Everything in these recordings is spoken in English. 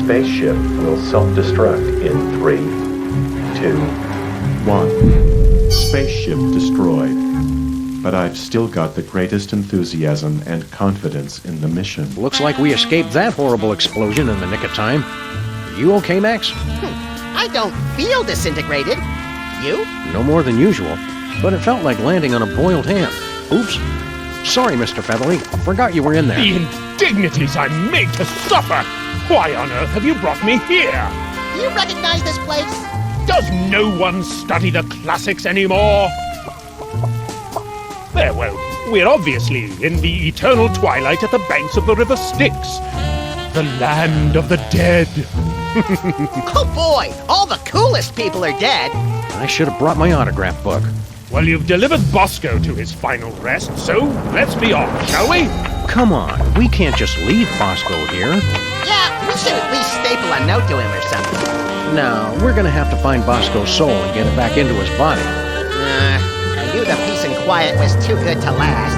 spaceship will self-destruct in 3, 2, 1. Spaceship destroyed. But I've still got the greatest enthusiasm and confidence in the mission. Looks like we escaped that horrible explosion in the nick of time. You okay, Max? I don't feel disintegrated. You? No more than usual, but it felt like landing on a boiled ham. Oops. Sorry, Mr. Featherly. Forgot you were in there. The indignities I'm made to suffer! Why on earth have you brought me here? Do you recognize this place? Does no one study the classics anymore? Well, we're obviously in the eternal twilight at the banks of the River Styx. The land of the dead. Oh boy, all the coolest people are dead. I should have brought my autograph book. Well, you've delivered Bosco to his final rest, so let's be off, shall we? Come on, we can't just leave Bosco here. Yeah, we should at least staple a note to him or something. No, we're gonna have to find Bosco's soul and get it back into his body. I knew the peace and quiet was too good to last.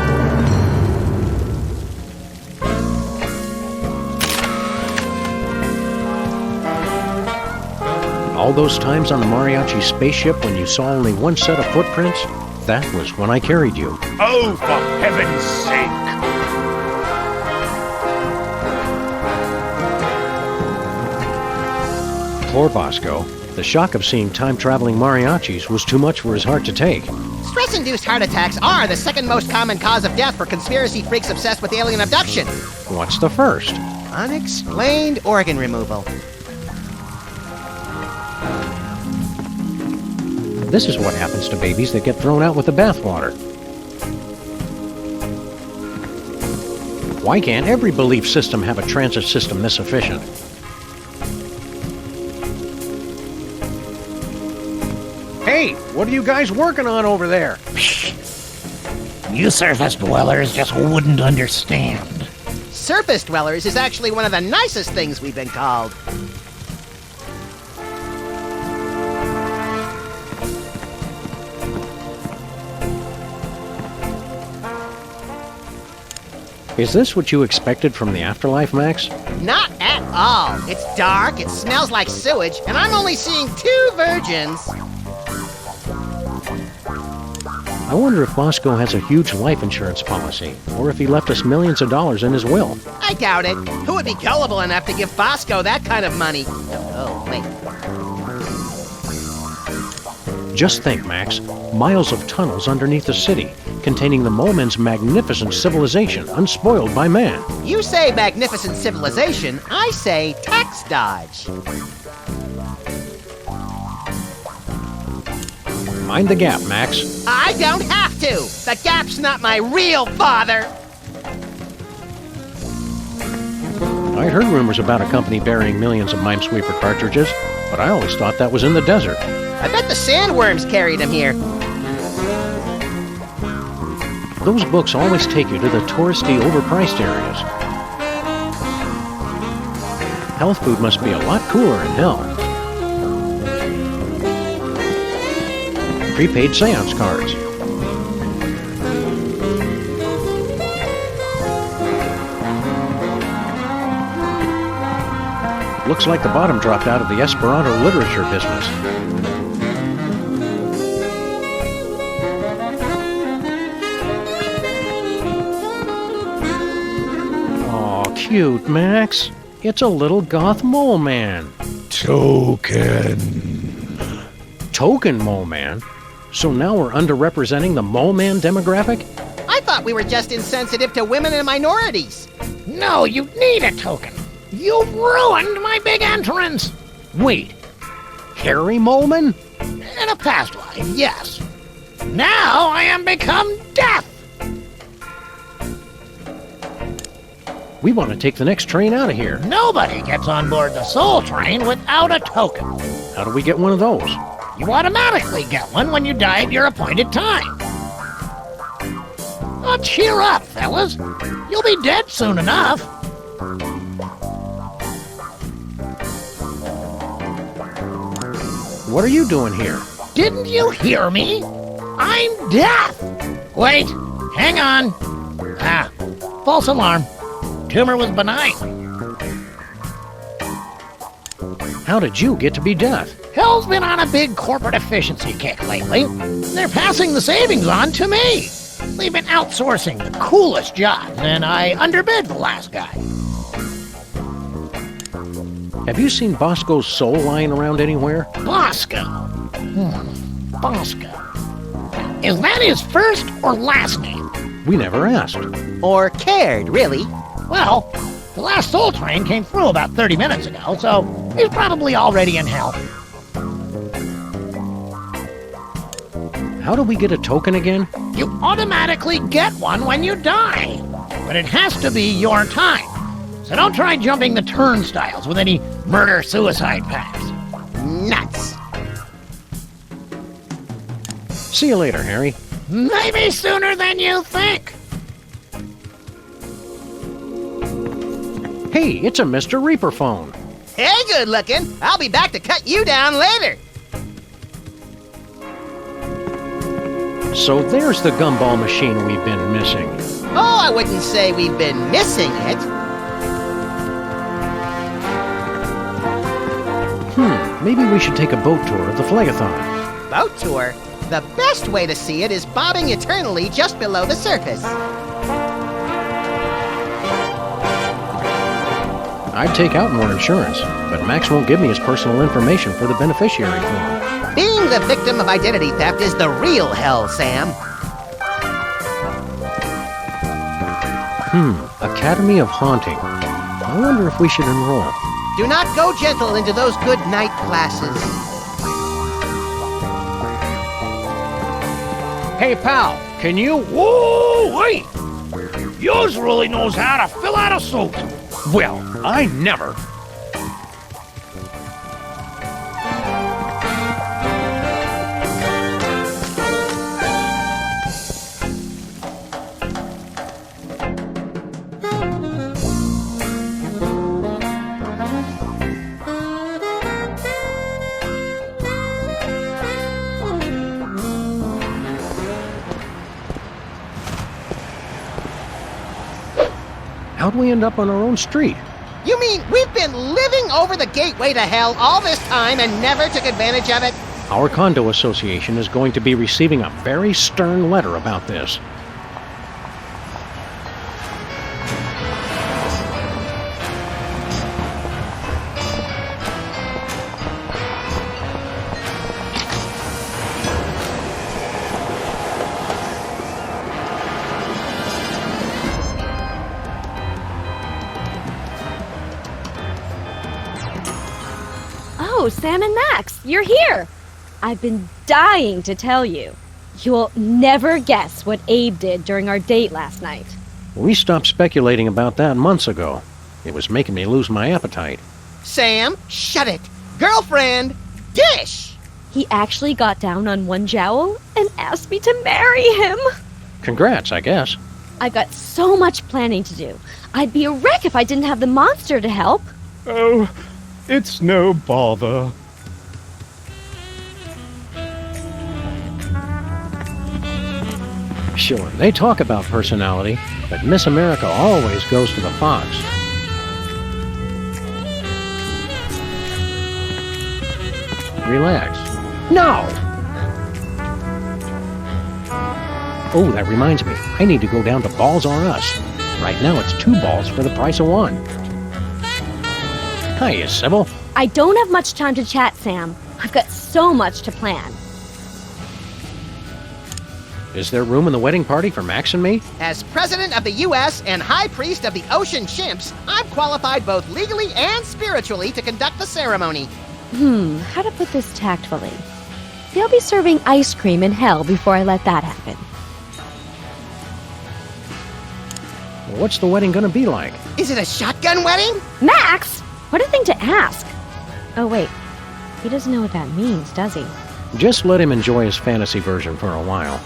All those times on the mariachi spaceship when you saw only one set of footprints, that was when I carried you. Oh, for heaven's sake! Poor Bosco. The shock of seeing time-traveling mariachis was too much for his heart to take. Stress-induced heart attacks are the second most common cause of death for conspiracy freaks obsessed with alien abduction. What's the first? Unexplained organ removal. This is what happens to babies that get thrown out with the bathwater. Why can't every belief system have a transit system this efficient? Hey, what are you guys working on over there? You surface dwellers just wouldn't understand. Surface dwellers is actually one of the nicest things we've been called. Is this what you expected from the afterlife, Max? Not at all. It's dark, it smells like sewage, and I'm only seeing 2 virgins. I wonder if Bosco has a huge life insurance policy, or if he left us millions of dollars in his will. I doubt it. Who would be gullible enough to give Bosco that kind of money? Oh, wait. Just think, Max. Miles of tunnels underneath the city, containing the Mole Men's magnificent civilization, unspoiled by man. You say magnificent civilization, I say tax dodge. Mind the gap, Max. I don't have to. The Gap's not my real father. I'd heard rumors about a company burying millions of Minesweeper cartridges, but I always thought that was in the desert. I bet the sandworms carried him here. Those books always take you to the touristy, overpriced areas. Health food must be a lot cooler in hell. Prepaid seance cards. Looks like the bottom dropped out of the Esperanto literature business. Aw, cute, Max. It's a little goth mole man. Token. Token mole man? So now we're underrepresenting the mole man demographic? I thought we were just insensitive to women and minorities. No, you need a token. You ruined my big entrance. Wait, Harry Moleman? In a past life, yes. Now I am become death. We want to take the next train out of here. Nobody gets on board the Soul Train without a token. How do we get one of those? You automatically get one when you die at your appointed time. Oh, cheer up, fellas. You'll be dead soon enough. What are you doing here? Didn't you hear me? I'm death. Wait, hang on. Ah, false alarm. Tumor was benign. How did you get to be Death? Hell's been on a big corporate efficiency kick lately. They're passing the savings on to me. They've been outsourcing the coolest jobs, and I underbid the last guy. Have you seen Bosco's soul lying around anywhere? Bosco. Bosco. Is that his first or last name? We never asked. Or cared, really. Well, the last soul train came through about 30 minutes ago, so he's probably already in hell. How do we get a token again? You automatically get one when you die. But it has to be your time. So don't try jumping the turnstiles with any murder-suicide packs. Nuts. See you later, Harry. Maybe sooner than you think. Hey, it's a Mr. Reaper phone. Hey, good looking. I'll be back to cut you down later. So there's the gumball machine we've been missing. Oh, I wouldn't say we've been missing it. Maybe we should take a boat tour of the Phlegathon. Boat tour? The best way to see it is bobbing eternally just below the surface. I'd take out more insurance, but Max won't give me his personal information for the beneficiary form. Being the victim of identity theft is the real hell, Sam. Academy of Haunting. I wonder if we should enroll. Do not go gentle into those good night classes. Hey, pal, can you... Whoa, wait! Yours really knows how to fill out a suit. Well, I never. How'd we end up on our own street? You mean we've been living over the gateway to hell all this time and never took advantage of it? Our condo association is going to be receiving a very stern letter about this. Oh, Sam and Max, you're here! I've been dying to tell you. You'll never guess what Abe did during our date last night. We stopped speculating about that months ago. It was making me lose my appetite. Sam, shut it. Girlfriend, dish! He actually got down on one jowl and asked me to marry him. Congrats, I guess. I've got so much planning to do. I'd be a wreck if I didn't have the monster to help. Oh, it's no bother. Sure, they talk about personality, but Miss America always goes to the fox. Relax. No! Oh, that reminds me. I need to go down to Balls R Us. Right now it's 2 balls for the price of 1. Hiya, Sybil. I don't have much time to chat, Sam. I've got so much to plan. Is there room in the wedding party for Max and me? As president of the U.S. and high priest of the Ocean Chimps, I'm qualified both legally and spiritually to conduct the ceremony. How to put this tactfully? They'll be serving ice cream in hell before I let that happen. What's the wedding gonna be like? Is it a shotgun wedding? Max! What a thing to ask! Oh, wait. He doesn't know what that means, does he? Just let him enjoy his fantasy version for a while.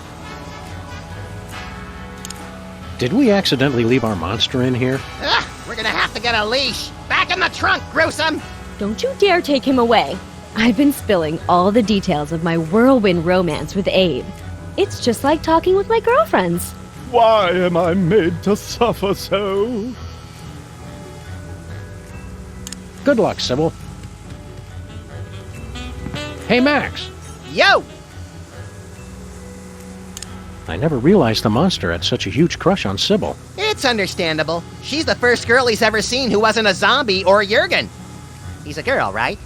Did we accidentally leave our monster in here? Ugh, we're gonna have to get a leash. Back in the trunk, gruesome! Don't you dare take him away. I've been spilling all the details of my whirlwind romance with Abe. It's just like talking with my girlfriends. Why am I made to suffer so? Good luck, Sybil. Hey, Max! Yo! I never realized the monster had such a huge crush on Sybil. It's understandable. She's the first girl he's ever seen who wasn't a zombie or Jurgen. He's a girl, right?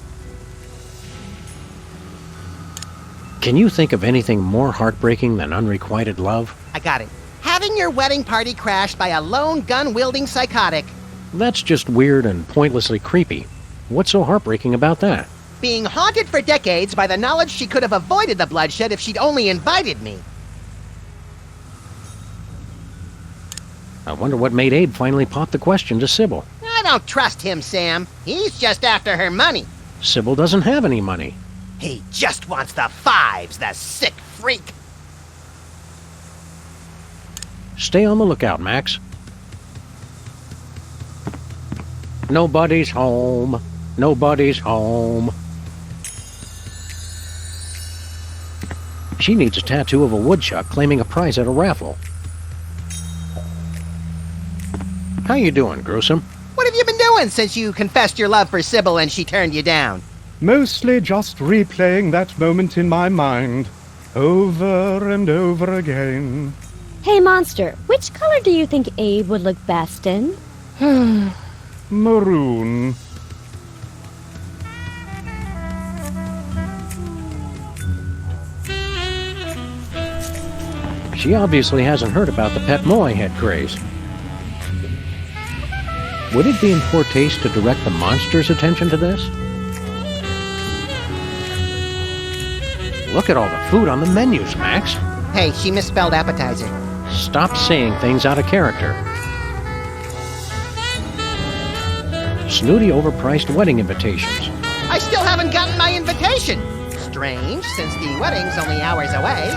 Can you think of anything more heartbreaking than unrequited love? I got it. Having your wedding party crashed by a lone gun-wielding psychotic. That's just weird and pointlessly creepy. What's so heartbreaking about that? Being haunted for decades by the knowledge she could have avoided the bloodshed if she'd only invited me. I wonder what made Abe finally pop the question to Sybil. I don't trust him, Sam. He's just after her money. Sybil doesn't have any money. He just wants the fives, the sick freak. Stay on the lookout, Max. Nobody's home. Nobody's home. She needs a tattoo of a woodchuck claiming a prize at a raffle. How you doing, Gruesome? What have you been doing since you confessed your love for Sybil and she turned you down? Mostly just replaying that moment in my mind, over and over again. Hey, Monster, which color do you think Abe would look best in? Maroon. She obviously hasn't heard about the pet Moai head craze. Would it be in poor taste to direct the monster's attention to this? Look at all the food on the menus, Max. Hey, she misspelled appetizer. Stop saying things out of character. Snooty, overpriced wedding invitations. I still haven't gotten my invitation. Strange, since the wedding's only hours away.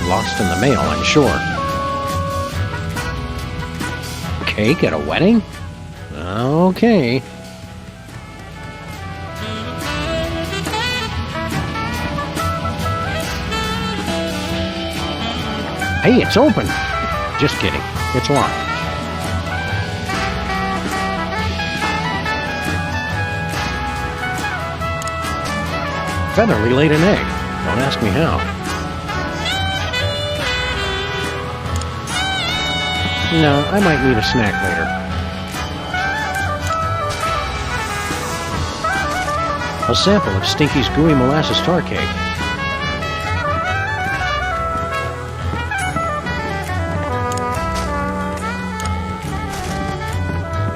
Lost in the mail, I'm sure. Cake at a wedding? Okay. Hey, it's open. Just kidding. It's locked. Featherly laid an egg. Don't ask me how. No, I might need a snack later. A sample of Stinky's gooey molasses tar cake.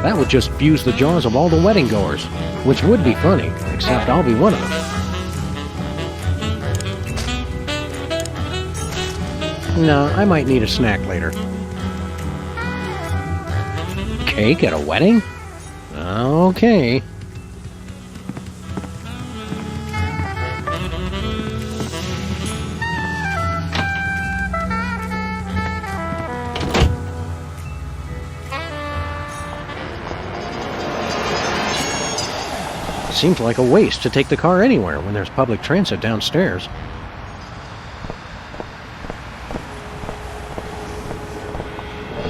That would just fuse the jaws of all the wedding goers, which would be funny, except I'll be one of them. No, I might need a snack later. Cake at a wedding? Okay. Seems like a waste to take the car anywhere when there's public transit downstairs.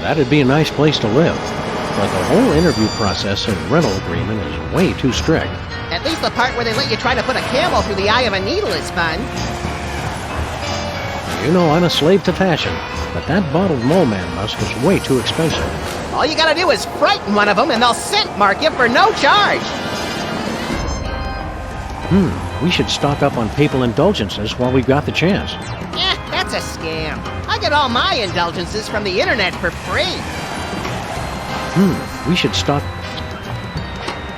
That'd be a nice place to live, but the whole interview process and rental agreement is way too strict. At least the part where they let you try to put a camel through the eye of a needle is fun. You know I'm a slave to fashion, but that bottled Mole Man musk is way too expensive. All you gotta do is frighten one of them and they'll scent mark you for no charge. We should stock up on papal indulgences while we've got the chance. That's a scam. I get all my indulgences from the internet for free. We should stock...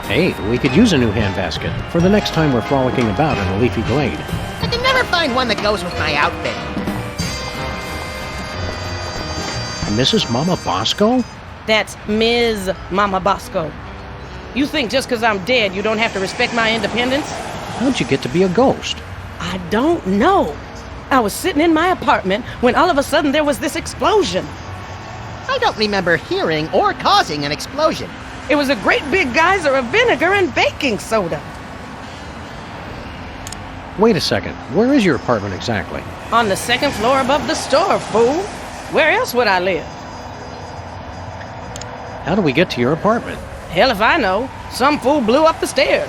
Hey, we could use a new handbasket for the next time we're frolicking about in a leafy glade. I can never find one that goes with my outfit. Mrs. Mama Bosco? That's Ms. Mama Bosco. You think just because I'm dead you don't have to respect my independence? How'd you get to be a ghost? I don't know. I was sitting in my apartment when all of a sudden there was this explosion. I don't remember hearing or causing an explosion. It was a great big geyser of vinegar and baking soda. Wait a second. Where is your apartment exactly? On the second floor above the store, fool. Where else would I live? How do we get to your apartment? Hell if I know. Some fool blew up the stairs.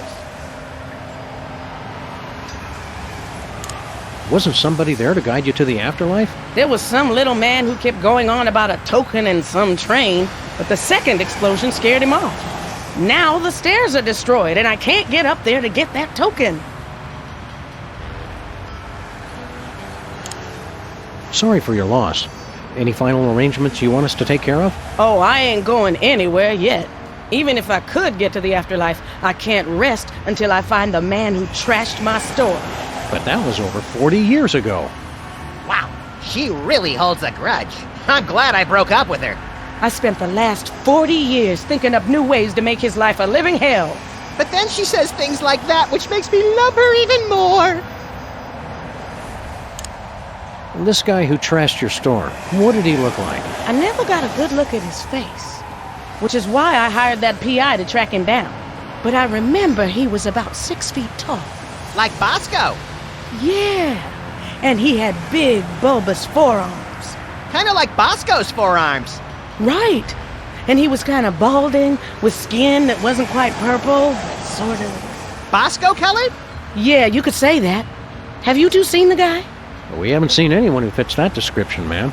Wasn't somebody there to guide you to the afterlife? There was some little man who kept going on about a token and some train, but the second explosion scared him off. Now the stairs are destroyed, and I can't get up there to get that token. Sorry for your loss. Any final arrangements you want us to take care of? Oh, I ain't going anywhere yet. Even if I could get to the afterlife, I can't rest until I find the man who trashed my store. But that was over 40 years ago. Wow, she really holds a grudge. I'm glad I broke up with her. I spent the last 40 years thinking up new ways to make his life a living hell. But then she says things like that, which makes me love her even more. This guy who trashed your store, what did he look like? I never got a good look at his face, which is why I hired that PI to track him down. But I remember he was about 6 feet tall. Like Bosco. Yeah, and he had big, bulbous forearms. Kind of like Bosco's forearms. Right, and he was kind of balding, with skin that wasn't quite purple, but sort of... Bosco colored? Yeah, you could say that. Have you two seen the guy? We haven't seen anyone who fits that description, ma'am.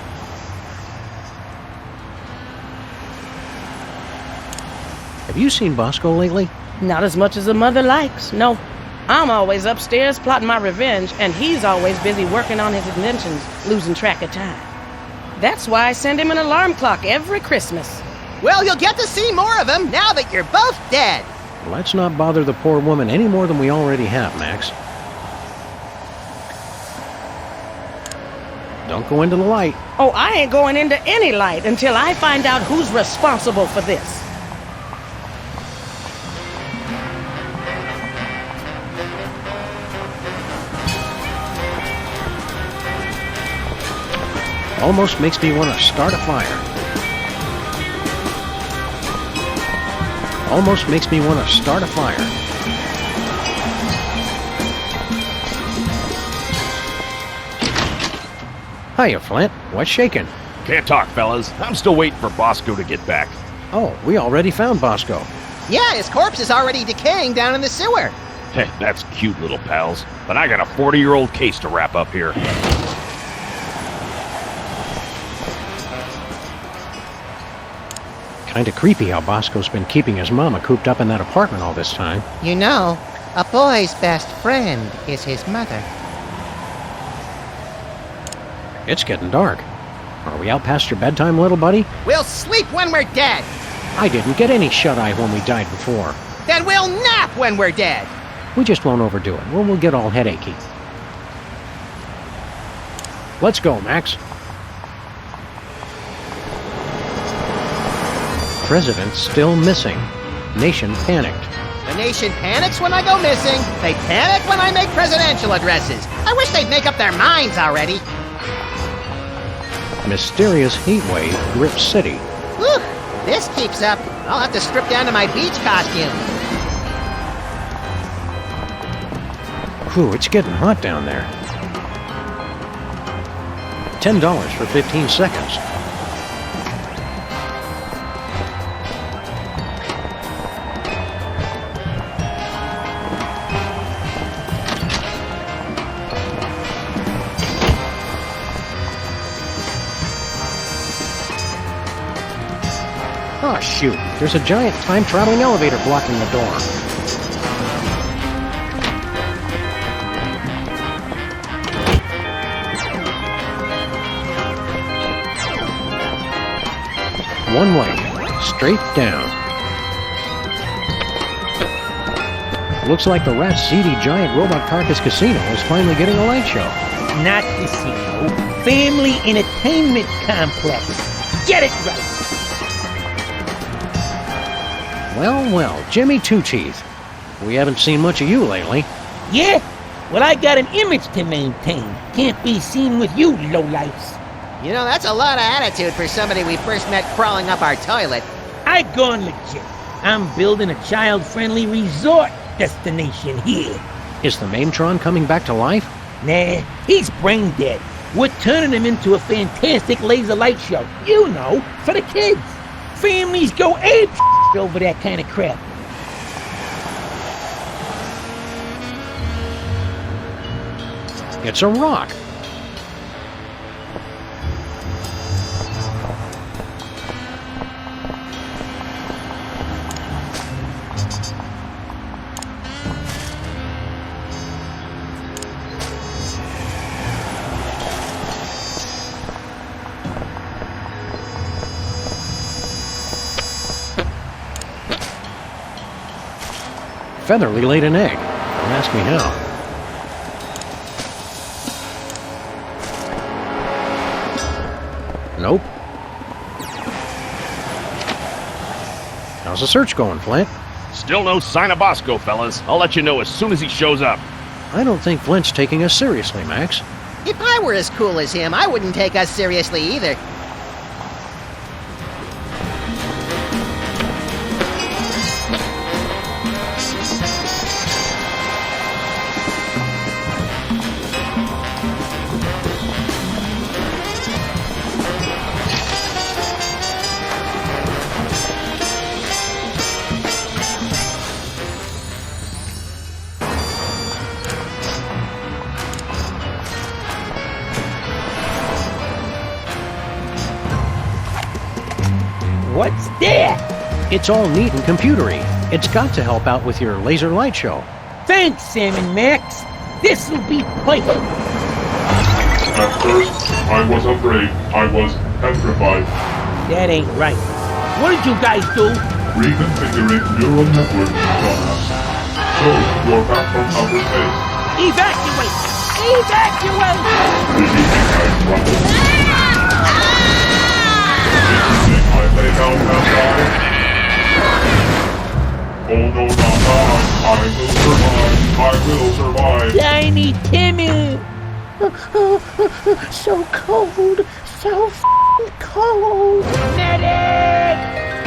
Have you seen Bosco lately? Not as much as a mother likes, no. I'm always upstairs plotting my revenge, and he's always busy working on his inventions, losing track of time. That's why I send him an alarm clock every Christmas. Well, you'll get to see more of him now that you're both dead. Let's not bother the poor woman any more than we already have, Max. Don't go into the light. Oh, I ain't going into any light until I find out who's responsible for this. Almost makes me want to start a fire. Almost makes me want to start a fire. Hiya, Flint. What's shaking? Can't talk, fellas. I'm still waiting for Bosco to get back. Oh, we already found Bosco. Yeah, his corpse is already decaying down in the sewer. Heh, that's cute, little pals. But I got a 40-year-old case to wrap up here. Kinda creepy how Bosco's been keeping his mama cooped up in that apartment all this time. You know, a boy's best friend is his mother. It's getting dark. Are we out past your bedtime, little buddy? We'll sleep when we're dead. I didn't get any shut-eye when we died before. Then we'll nap when we're dead. We just won't overdo it, or we'll get all headachy. Let's go, Max. President still missing. Nation panicked. The nation panics when I go missing. They panic when I make presidential addresses. I wish they'd make up their minds already. Mysterious heat wave grips city. Whew, this keeps up. I'll have to strip down to my beach costume. Whew, it's getting hot down there. $10 for 15 seconds. Oh, shoot. There's a giant time-traveling elevator blocking the door. One way, straight down. Looks like the rat's seedy giant robot carcass casino is finally getting a light show. Not casino. Family entertainment complex. Get it right. Well, well, Jimmy Two-Teeth. We haven't seen much of you lately. Yeah? Well, I got an image to maintain. Can't be seen with you, lowlifes. You know, that's a lot of attitude for somebody we first met crawling up our toilet. I've gone legit. I'm building a child-friendly resort destination here. Is the Maimtron coming back to life? Nah, he's brain dead. We're turning him into a fantastic laser light show. You know, for the kids. Families go ape over that kind of crap. It's a rock. Featherly laid an egg. Don't ask me how. Nope. How's the search going, Flint? Still no sign of Bosco, fellas. I'll let you know as soon as he shows up. I don't think Flint's taking us seriously, Max. If I were as cool as him, I wouldn't take us seriously either. What's that? It's all neat and computery. It's got to help out with your laser light show. Thanks, Sam and Max. This'll be perfect. At first, I was afraid. I was petrified. That ain't right. What did you guys do? Reconfiguring neural network components. So, you're back from outer space. Evacuate! Evacuate! Did you think I'd trouble? Did you think I lay down and die? Oh no, not I. I will survive. Tiny Timmy! So cold. So f***ing cold. Medic!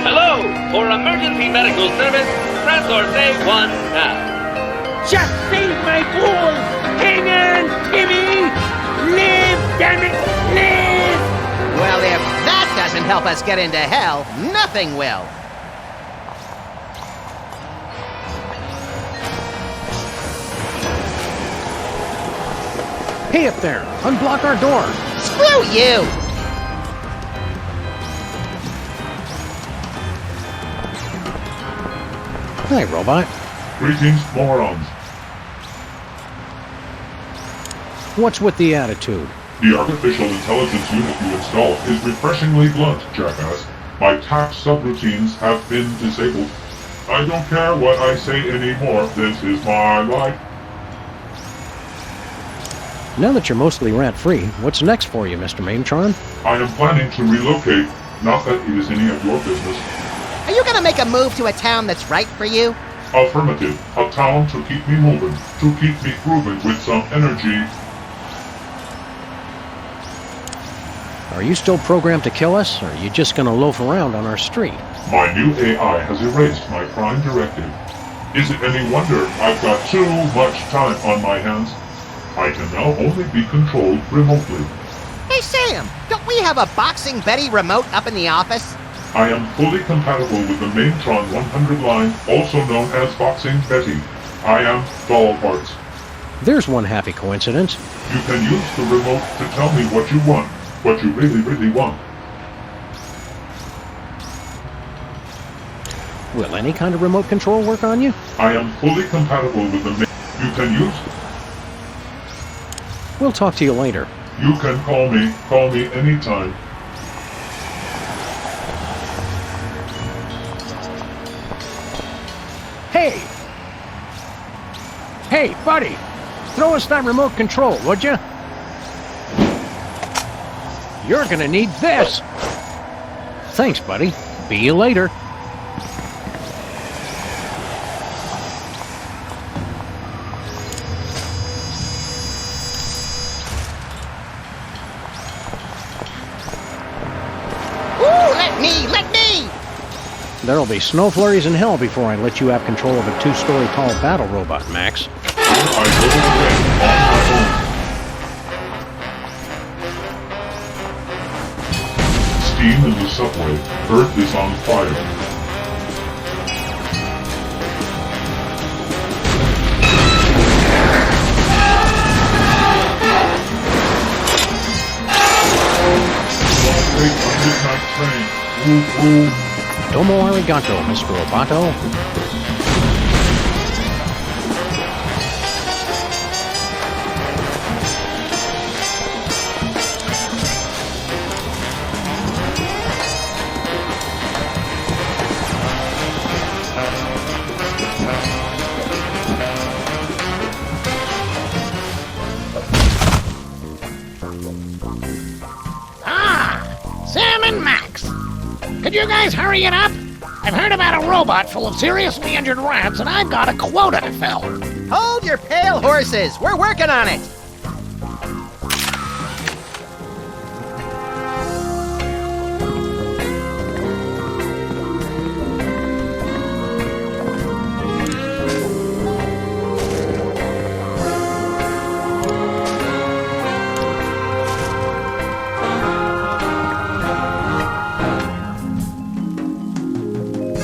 Hello! For emergency medical service, press or say 1 now. Just save my boy! Hang on, Timmy! Live, damn it! Live! Well, if that doesn't help us get into hell, nothing will. Hey up there! Unblock our door! Screw you! Hi, robot. Greetings, morons. What's with the attitude? The artificial intelligence unit you installed is refreshingly blunt, jackass. My task subroutines have been disabled. I don't care what I say anymore. This is my life. Now that you're mostly rat-free, what's next for you, Mr. Maintron? I am planning to relocate. Not that it is any of your business. Are you gonna make a move to a town that's right for you? Affirmative. A town to keep me moving. To keep me grooving with some energy. Are you still programmed to kill us, or are you just gonna loaf around on our street? My new AI has erased my prime directive. Is it any wonder I've got too much time on my hands? I can now only be controlled remotely. Hey, Sam, don't we have a Boxing Betty remote up in the office? I am fully compatible with the Maintron 100 line, also known as Boxing Betty. I am doll parts. There's one happy coincidence. You can use the remote to tell me what you want, what you really, really want. Will any kind of remote control work on you? I am fully compatible with the You can use... We'll talk to you later. You can call me anytime. Hey! Hey, buddy! Throw us that remote control, would you? You're gonna need this! Thanks, buddy. Be you later. Let me! There'll be snow flurries in hell before I let you have control of a 2-story tall battle robot, Max. I will win on my own. Steam in the subway. Earth is on fire. Domo arigato, Mr. Roboto. Sam and Max. Could you guys hurry it up? I've heard about a robot full of seriously injured rats, and I've got a quota to fill. Hold your pale horses. We're working on it.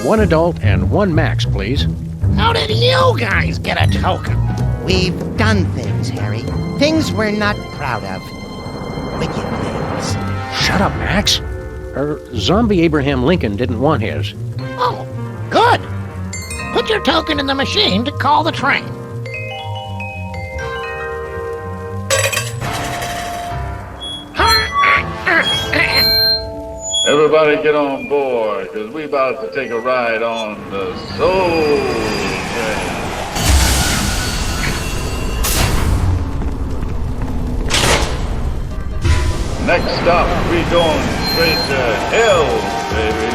One adult and one Max, please. How did you guys get a token? We've done things, Harry. Things we're not proud of. Wicked things. Shut up, Max. Zombie Abraham Lincoln didn't want his. Oh, good. Put your token in the machine to call the train. Everybody get on board, because we about to take a ride on the Soul Train. Next stop, we going straight to hell, baby.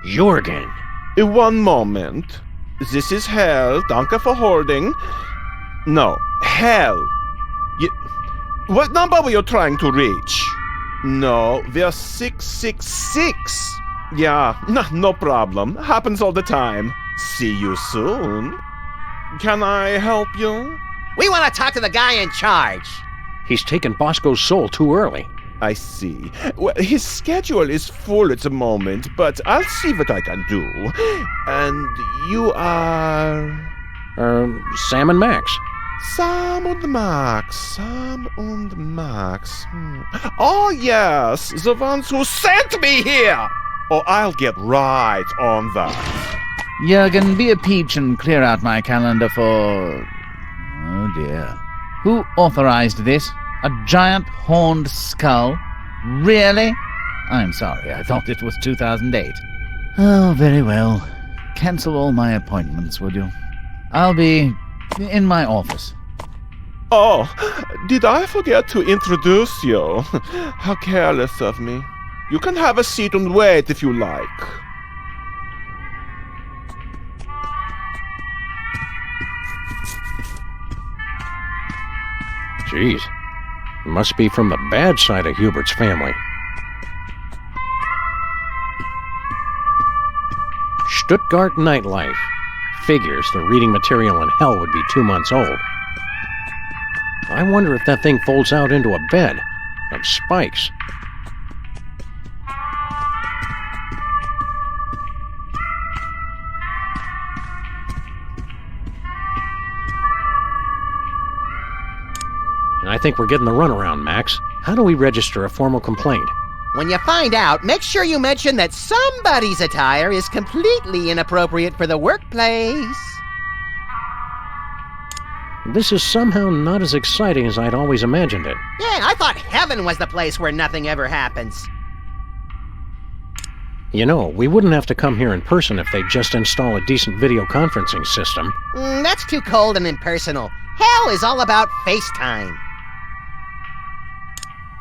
Jorgen. One moment. This is Hell. Danke for holding. No, Hell. What number were you trying to reach? No, we're 666. Yeah, no problem. Happens all the time. See you soon. Can I help you? We want to talk to the guy in charge. He's taken Bosco's soul too early. I see. Well, his schedule is full at the moment, but I'll see what I can do. And you are... Sam and Max. Sam und Max. Oh, yes, the ones who sent me here! Oh, I'll get right on that. Jurgen, be a peach and clear out my calendar for... Oh, dear. Who authorized this? A giant horned skull? Really? I'm sorry, I thought it was 2008. Oh, very well. Cancel all my appointments, would you? I'll be in my office. Oh, did I forget to introduce you? How careless of me. You can have a seat and wait if you like. Jeez. Must be from the bad side of Hubert's family. Stuttgart nightlife. Figures the reading material in hell would be 2 months old. I wonder if that thing folds out into a bed of spikes. I think we're getting the runaround, Max. How do we register a formal complaint? When you find out, make sure you mention that somebody's attire is completely inappropriate for the workplace. This is somehow not as exciting as I'd always imagined it. Yeah, I thought heaven was the place where nothing ever happens. You know, we wouldn't have to come here in person if they'd just install a decent video conferencing system. That's too cold and impersonal. Hell is all about FaceTime.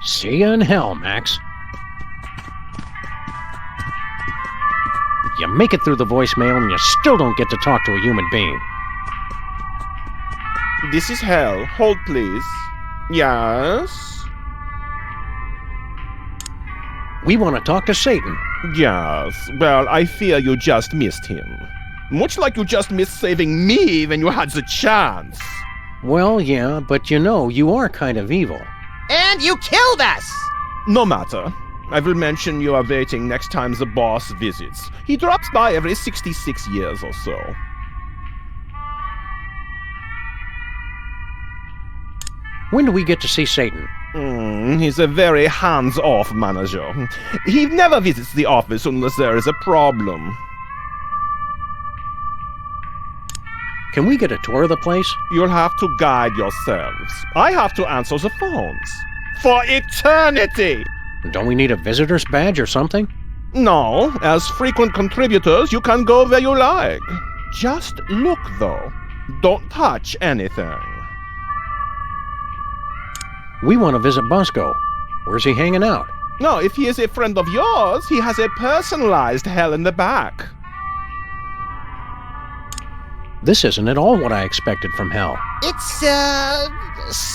See you in hell, Max. You make it through the voicemail and you still don't get to talk to a human being. This is Hal. Hold, please. Yes? We want to talk to Satan. Yes. Well, I fear you just missed him. Much like you just missed saving me when you had the chance. Well, yeah, but you are kind of evil. And you killed us! No matter. I will mention you are waiting next time the boss visits. He drops by every 66 years or so. When do we get to see Satan? He's a very hands-off manager. He never visits the office unless there is a problem. Can we get a tour of the place? You'll have to guide yourselves. I have to answer the phones. For eternity! Don't we need a visitor's badge or something? No, as frequent contributors, you can go where you like. Just look, though. Don't touch anything. We want to visit Bosco. Where's he hanging out? No, if he is a friend of yours, he has a personalized hell in the back. This isn't at all what I expected from hell. It's,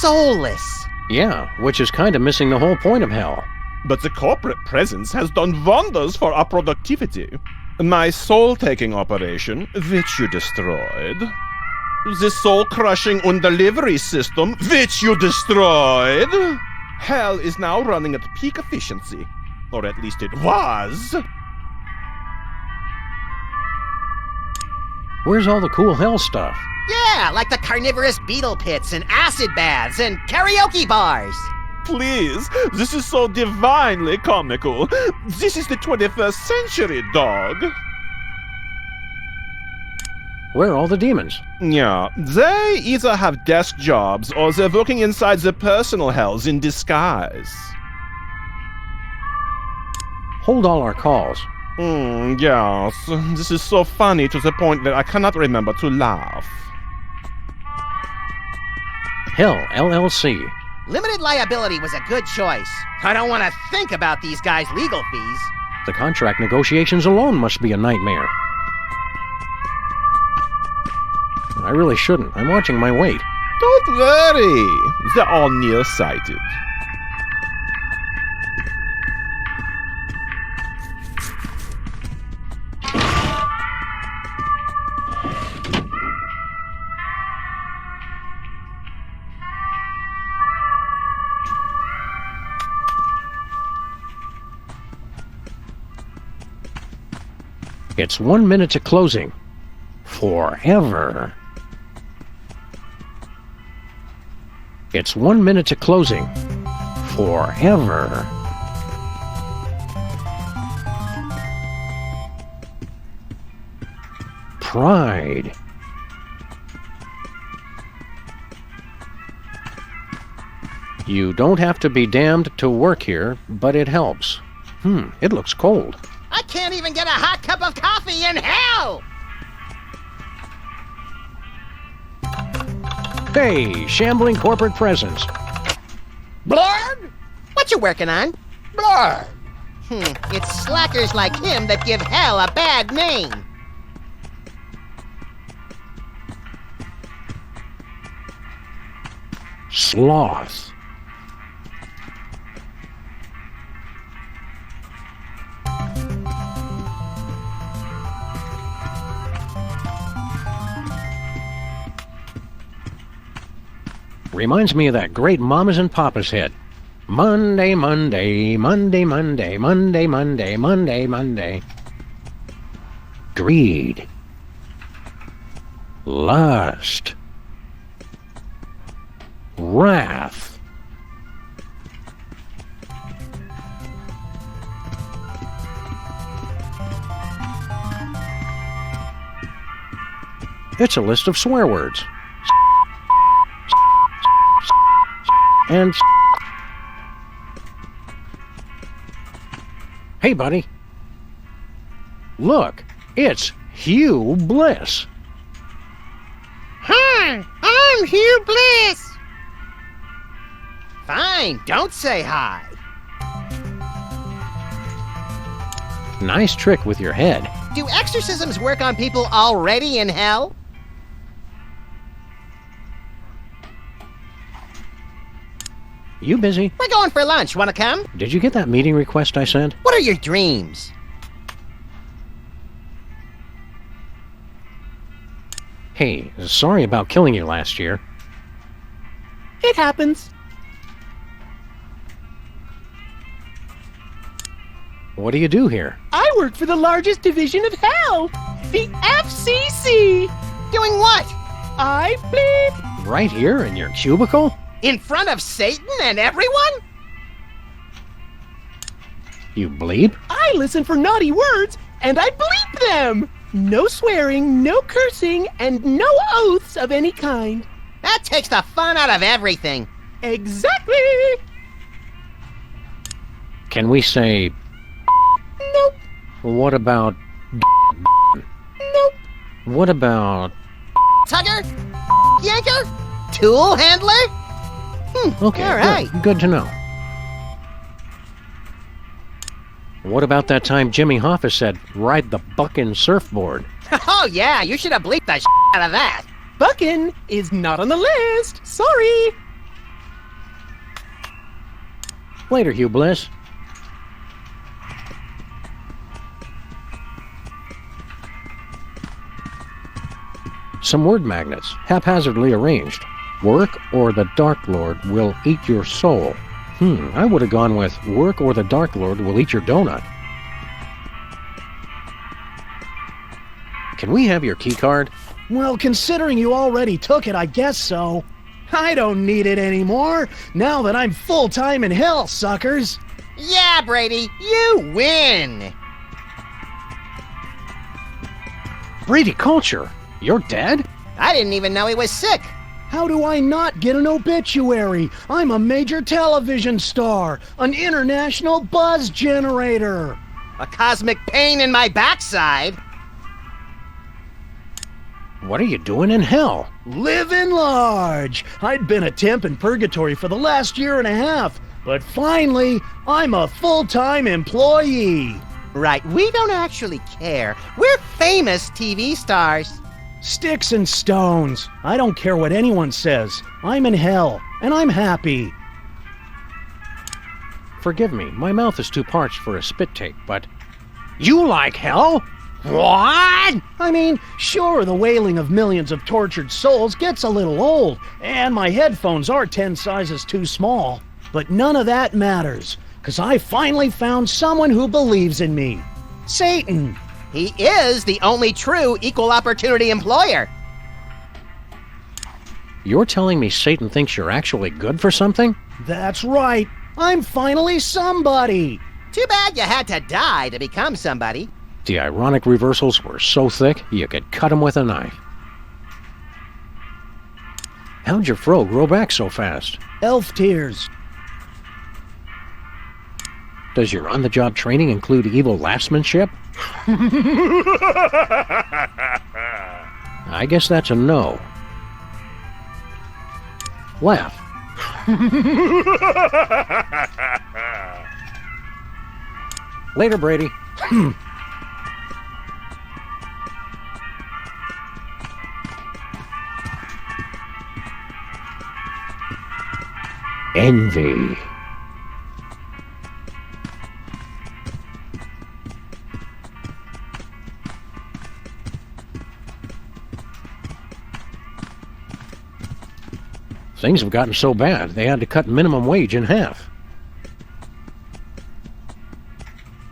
soulless. Yeah, which is kind of missing the whole point of hell. But the corporate presence has done wonders for our productivity. My soul-taking operation, which you destroyed. The soul-crushing undelivery system, which you destroyed. Hell is now running at peak efficiency. Or at least it was. Where's all the cool hell stuff? Yeah, like the carnivorous beetle pits and acid baths and karaoke bars. Please, this is so divinely comical. This is the 21st century, dog. Where are all the demons? Yeah, they either have desk jobs or they're working inside the personal hells in disguise. Hold all our calls. Yes. This is so funny to the point that I cannot remember to laugh. Hell, LLC. Limited liability was a good choice. I don't want to think about these guys' legal fees. The contract negotiations alone must be a nightmare. I really shouldn't. I'm watching my weight. Don't worry. They're all nearsighted. It's 1 minute to closing. Forever. It's 1 minute to closing. Forever. Pride. You don't have to be damned to work here, but it helps. It looks cold. I can't even get a hot cup of coffee in hell! Hey, shambling corporate presence. Blard? What you working on? Blard. It's slackers like him that give hell a bad name. Sloth. Reminds me of that great Mamas and Papas hit. Monday, Monday, Monday, Monday, Monday, Monday, Monday, Monday. Greed. Lust. Wrath. It's a list of swear words. And hey, buddy. Look, it's Hugh Bliss. Hi, I'm Hugh Bliss. Fine, don't say hi. Nice trick with your head. Do exorcisms work on people already in hell? You busy? We're going for lunch. Wanna come? Did you get that meeting request I sent? What are your dreams? Hey, sorry about killing you last year. It happens. What do you do here? I work for the largest division of hell, the FCC. Doing what? I bleep. Right here in your cubicle? In front of Satan and everyone? You bleep? I listen for naughty words, and I bleep them. No swearing, no cursing, and no oaths of any kind. That takes the fun out of everything. Exactly. Can we say... Nope. What about... Nope. What about... Tugger? Yanker? Tool handler? Okay, all right. Good to know. What about that time Jimmy Hoffa said, ride the buckin' surfboard? Oh yeah, you should have bleeped the out of that. Buckin' is not on the list. Sorry. Later, Hugh Bliss. Some word magnets, haphazardly arranged. Work or the Dark Lord will eat your soul. I would have gone with work or the Dark Lord will eat your donut. Can we have your key card? Well, considering you already took it, I guess so. I don't need it anymore, now that I'm full-time in hell, suckers. Yeah, Brady, you win. Brady Culture, you're dead? I didn't even know he was sick. How do I not get an obituary? I'm a major television star, an international buzz generator. A cosmic pain in my backside. What are you doing in hell? Living large. I'd been a temp in purgatory for the last year and a half, but finally, I'm a full-time employee. Right, we don't actually care. We're famous TV stars. Sticks and stones. I don't care what anyone says. I'm in hell, and I'm happy. Forgive me, my mouth is too parched for a spit take, but... You like hell? What? I mean, sure, the wailing of millions of tortured souls gets a little old, and my headphones are 10 sizes too small. But none of that matters, because I finally found someone who believes in me. Satan. He is the only true equal opportunity employer. You're telling me Satan thinks you're actually good for something? That's right. I'm finally somebody. Too bad you had to die to become somebody. The ironic reversals were so thick, you could cut them with a knife. How'd your fro grow back so fast? Elf tears. Does your on-the-job training include evil laughsmanship? I guess that's a no. Laugh. Later, Brady. Envy. Things have gotten so bad, they had to cut minimum wage in half.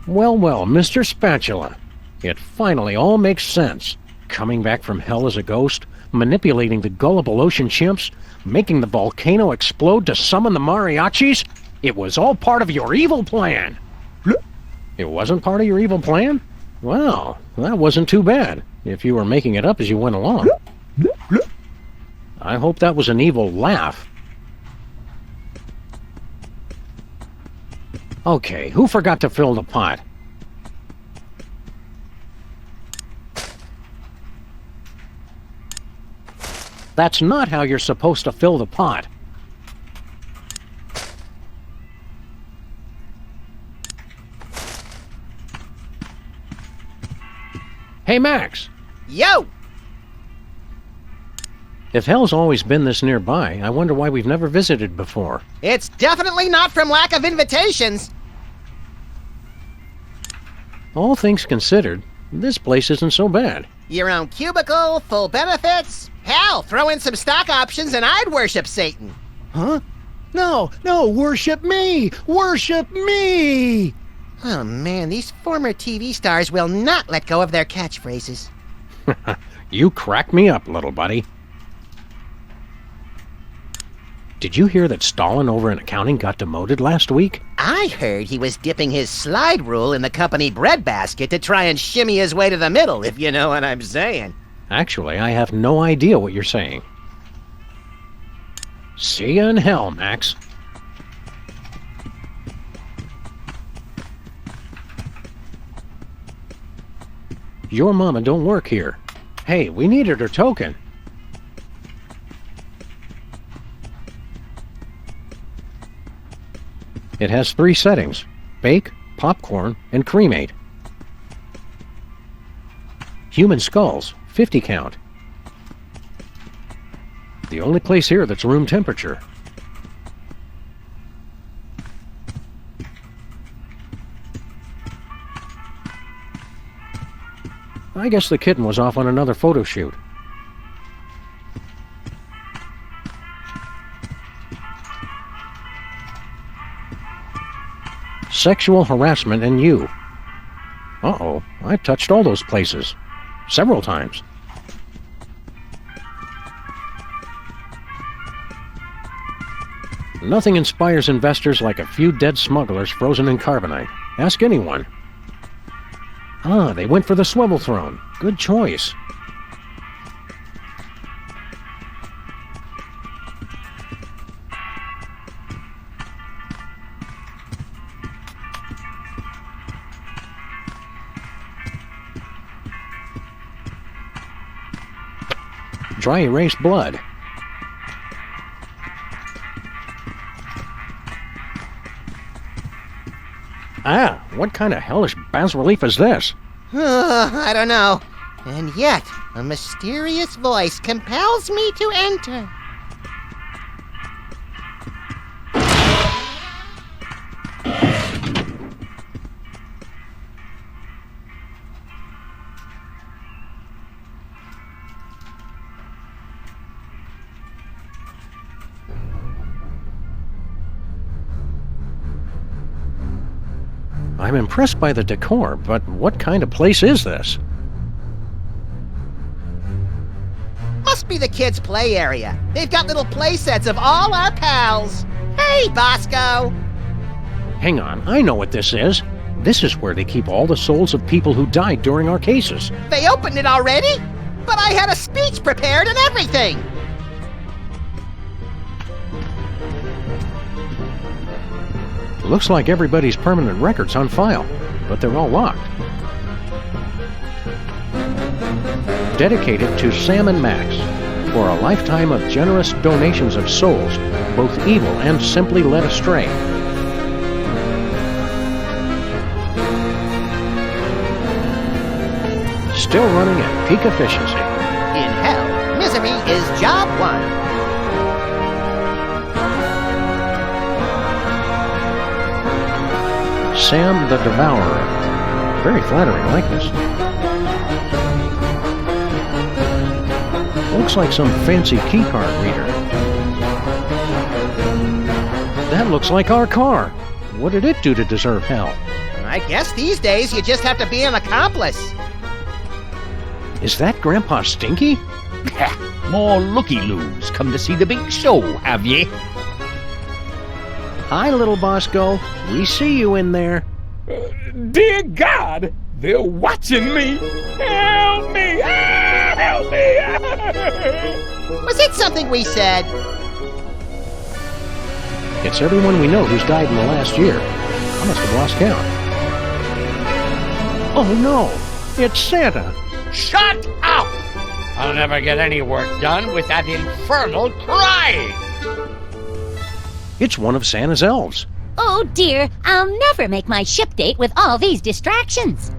Well, Mr. Spatula. It finally all makes sense. Coming back from hell as a ghost, manipulating the gullible ocean chimps, making the volcano explode to summon the mariachis. It was all part of your evil plan. It wasn't part of your evil plan? Well, that wasn't too bad, if you were making it up as you went along. I hope that was an evil laugh. Okay, who forgot to fill the pot? That's not how you're supposed to fill the pot. Hey, Max. Yo! If hell's always been this nearby, I wonder why we've never visited before. It's definitely not from lack of invitations. All things considered, this place isn't so bad. Your own cubicle, full benefits. Hell, throw in some stock options and I'd worship Satan. Huh? No, worship me! Worship me! Oh man, these former TV stars will not let go of their catchphrases. You crack me up, little buddy. Did you hear that Stalin over in accounting got demoted last week? I heard he was dipping his slide rule in the company breadbasket to try and shimmy his way to the middle, if you know what I'm saying. Actually, I have no idea what you're saying. See you in hell, Max. Your mama don't work here. Hey, we needed her token. It has 3 settings: bake, popcorn, and cremate. Human skulls, 50 count. The only place here that's room temperature. I guess the kitten was off on another photo shoot. Sexual harassment and you. Uh-oh, I've touched all those places. Several times. Nothing inspires investors like a few dead smugglers frozen in carbonite. Ask anyone. Ah, they went for the swivel throne. Good choice. Dry erase blood. Ah, what kind of hellish bas-relief is this? I don't know. And yet, a mysterious voice compels me to enter. I'm impressed by the decor, but what kind of place is this? Must be the kids' play area. They've got little play sets of all our pals. Hey, Bosco! Hang on, I know what this is. This is where they keep all the souls of people who died during our cases. They opened it already? But I had a speech prepared and everything! Looks like everybody's permanent record's on file, but they're all locked. Dedicated to Sam and Max, for a lifetime of generous donations of souls, both evil and simply led astray. Still running at peak efficiency. In hell, misery is job one. Sam the Devourer. Very flattering likeness. Looks like some fancy keycard reader. That looks like our car. What did it do to deserve hell? I guess these days you just have to be an accomplice. Is that Grandpa Stinky? More looky-loos come to see the big show, have ye? Hi, little Bosco. We see you in there. Dear God, they're watching me. Help me! Ah, help me! Was it something we said? It's everyone we know who's died in the last year. I must have lost count. Oh no! It's Santa! Shut up! I'll never get any work done with that infernal crying! It's one of Santa's elves. Oh dear, I'll never make my ship date with all these distractions.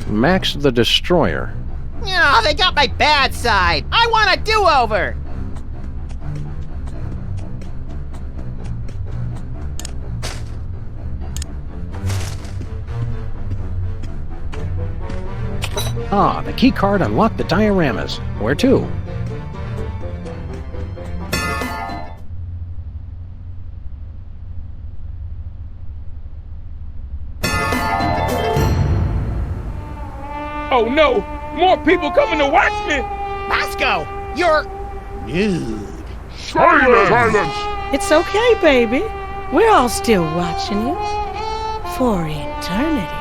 Max the Destroyer. Oh, they got my bad side. I want a do-over. Ah, the key card unlocked the dioramas. Where to? Oh no! More people coming to watch me! Bosco, you're nude. Silence! It's okay, baby. We're all still watching you. For eternity.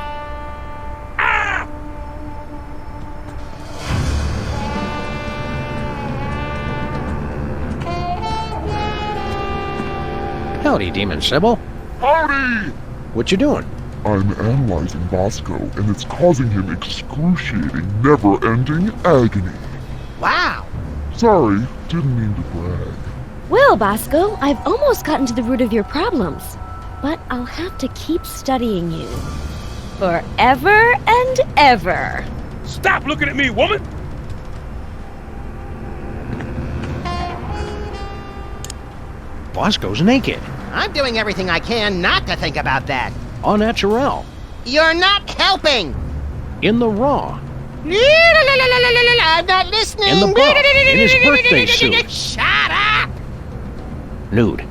Howdy, Demon Sybil. Howdy! What you doing? I'm analyzing Bosco, and it's causing him excruciating, never-ending agony. Wow. Sorry, didn't mean to brag. Well, Bosco, I've almost gotten to the root of your problems. But I'll have to keep studying you. Forever and ever. Stop looking at me, woman! Bosco's naked. I'm doing everything I can not to think about that. Au naturel. You're not helping. In the raw. I'm not listening. In the buff. In his birthday suit. Shut up. Nude.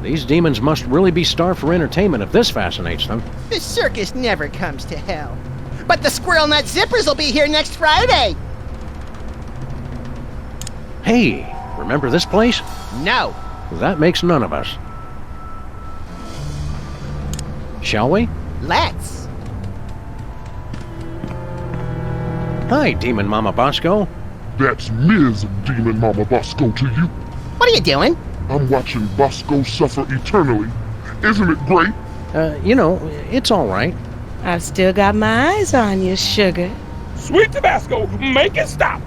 These demons must really be starved for entertainment if this fascinates them. The circus never comes to hell. But the Squirrel Nut Zippers will be here next Friday. Hey, remember this place? No. That makes none of us. Shall we? Let's. Hi, Demon Mama Bosco. That's Ms. Demon Mama Bosco to you. What are you doing? I'm watching Bosco suffer eternally. Isn't it great? It's all right. I've still got my eyes on you, sugar. Sweet Tabasco, make it stop!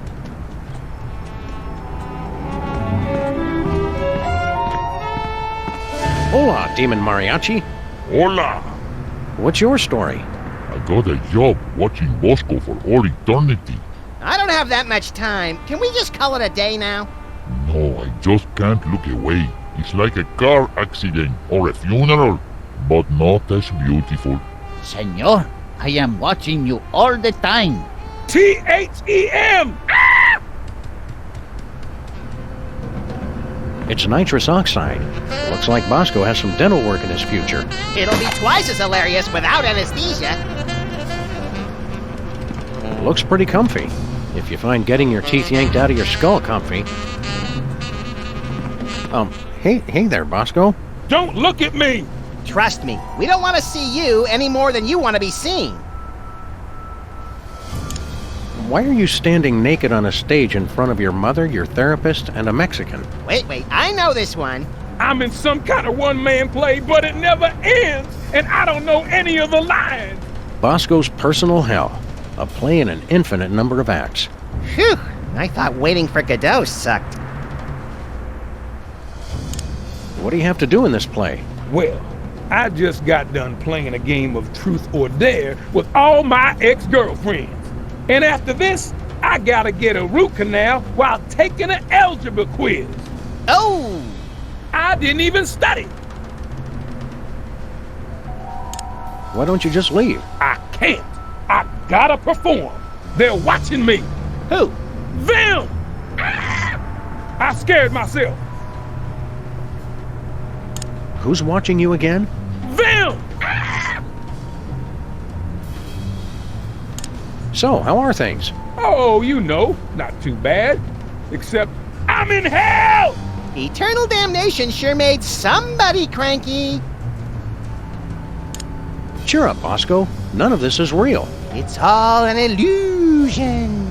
Hola, Demon Mariachi. Hola! What's your story? I got a job watching Bosco for all eternity. I don't have that much time. Can we just call it a day now? No, I just can't look away. It's like a car accident or a funeral, but not as beautiful. Senor, I am watching you all the time. THEM! It's nitrous oxide. Looks like Bosco has some dental work in his future. It'll be twice as hilarious without anesthesia. Looks pretty comfy. If you find getting your teeth yanked out of your skull comfy. Hey there, Bosco. Don't look at me! Trust me, we don't want to see you any more than you want to be seen. Why are you standing naked on a stage in front of your mother, your therapist, and a Mexican? Wait, I know this one. I'm in some kind of one-man play, but it never ends, and I don't know any of the lines. Bosco's Personal Hell, a play in an infinite number of acts. Phew, I thought waiting for Godot sucked. What do you have to do in this play? Well, I just got done playing a game of Truth or Dare with all my ex-girlfriends. And after this, I gotta get a root canal while taking an algebra quiz. Oh! I didn't even study. Why don't you just leave? I can't. I gotta perform. They're watching me. Who? Them! I scared myself. Who's watching you again? Them! So, how are things? Oh, not too bad. Except I'm in hell! Eternal damnation sure made somebody cranky. Cheer up, Bosco. None of this is real. It's all an illusion.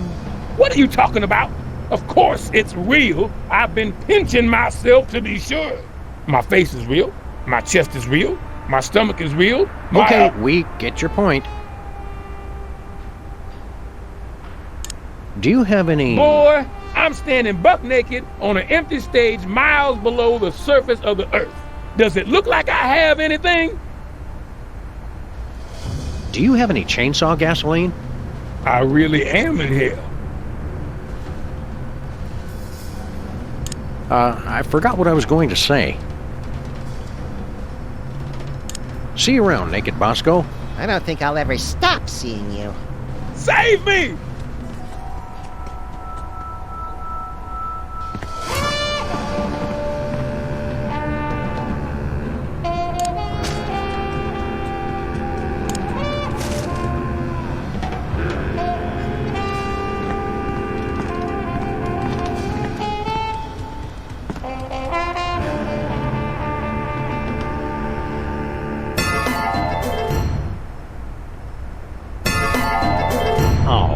What are you talking about? Of course it's real. I've been pinching myself to be sure. My face is real. My chest is real. My stomach is real. Okay, we get your point. Do you have any... Boy, I'm standing buck naked on an empty stage miles below the surface of the earth. Does it look like I have anything? Do you have any chainsaw gasoline? I really am in hell. I forgot what I was going to say. See you around, Naked Bosco. I don't think I'll ever stop seeing you. Save me!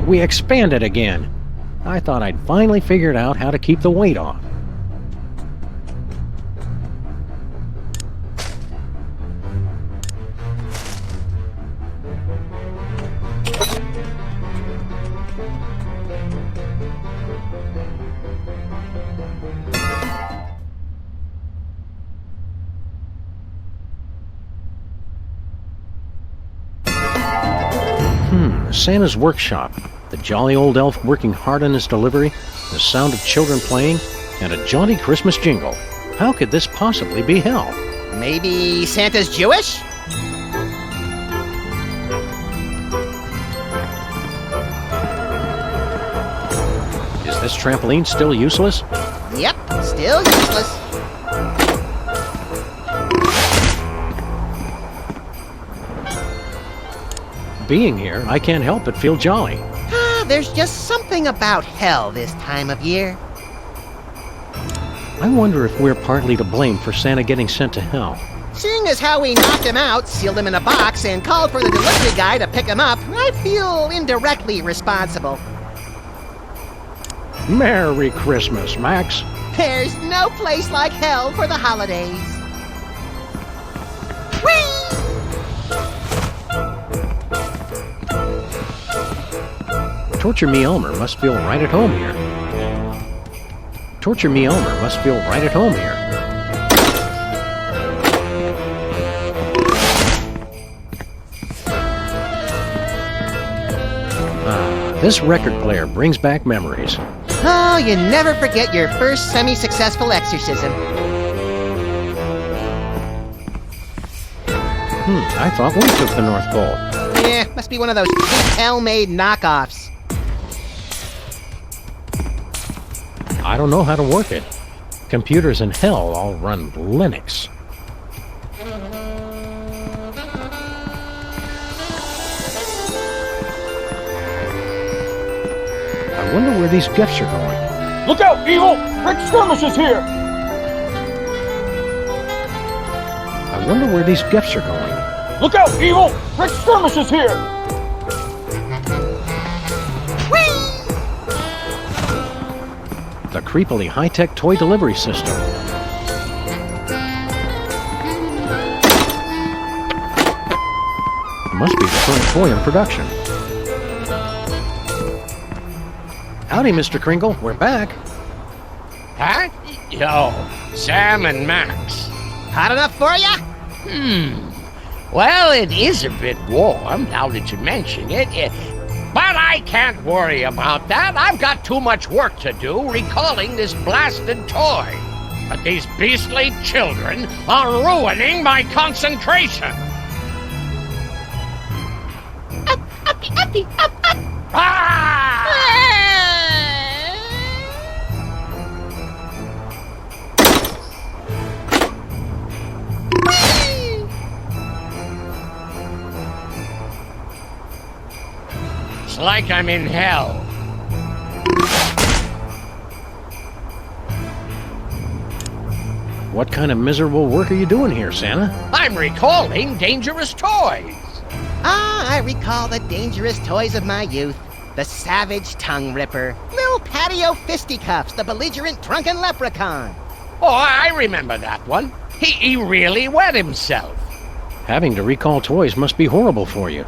We expanded again. I thought I'd finally figured out how to keep the weight on. Santa's workshop. The jolly old elf working hard on his delivery, the sound of children playing, and a jaunty Christmas jingle. How could this possibly be hell? Maybe Santa's Jewish? Is this trampoline still useless? Yep, still useless. Being here, I can't help but feel jolly. There's just something about hell this time of year. I wonder if we're partly to blame for Santa getting sent to hell. Seeing as how we knocked him out, sealed him in a box, and called for the delivery guy to pick him up, I feel indirectly responsible. Merry Christmas, Max. There's no place like hell for the holidays. Whee! Torture Me Elmer must feel right at home here. Torture Me Elmer must feel right at home here. This record player brings back memories. Oh, you never forget your first semi-successful exorcism. I thought we took the North Pole. Yeah, must be one of those cheap hell-made knockoffs. I don't know how to work it. Computers in hell all run Linux. I wonder where these gifts are going. Look out, evil! Rick Skirmish is here! I wonder where these gifts are going. Look out, evil! Rick Skirmish is here! The creepily high-tech toy delivery system. Must be the current toy in production. Howdy, Mr. Kringle. We're back. Huh? Yo, Sam and Max. Hot enough for ya? Well, it is a bit warm, now that you mention it. But I can't worry about that. I've got too much work to do recalling this blasted toy. But these beastly children are ruining my concentration. Up, uppy, uppy, up, up. Ah! It's like I'm in hell. What kind of miserable work are you doing here, Santa? I'm recalling dangerous toys. I recall the dangerous toys of my youth. The savage tongue ripper, little patio fisticuffs, the belligerent drunken leprechaun. Oh, I remember that one. He really wet himself. Having to recall toys must be horrible for you.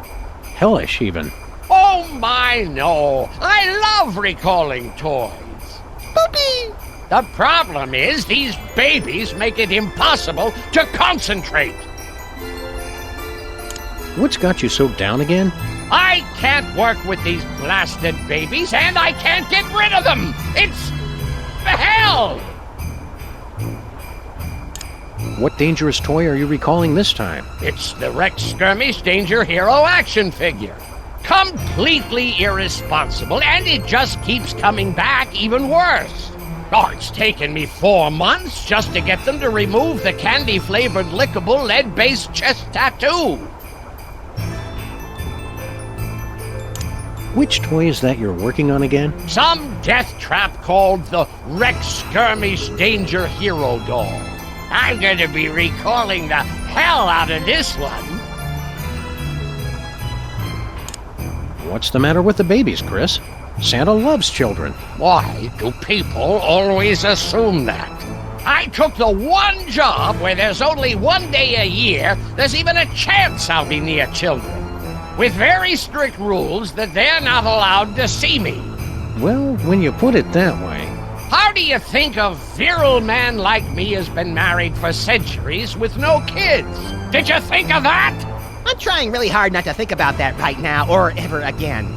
Hellish, even. Oh my, no. I love recalling toys. Boopy! The problem is these babies make it impossible to concentrate. What's got you so down again? I can't work with these blasted babies, and I can't get rid of them! It's hell! What dangerous toy are you recalling this time? It's the Rex Skirmish Danger Hero action figure. Completely irresponsible, and it just keeps coming back even worse. Oh, it's taken me 4 months just to get them to remove the candy-flavored lickable lead-based chest tattoo. Which toy is that you're working on again? Some death trap called the Rex Skirmish Danger Hero doll. I'm going to be recalling the hell out of this one. What's the matter with the babies, Chris? Santa loves children. Why do people always assume that? I took the one job where there's only 1 day a year there's even a chance I'll be near children, with very strict rules that they're not allowed to see me. Well, when you put it that way... How do you think a virile man like me has been married for centuries with no kids? Did you think of that? I'm trying really hard not to think about that right now, or ever again.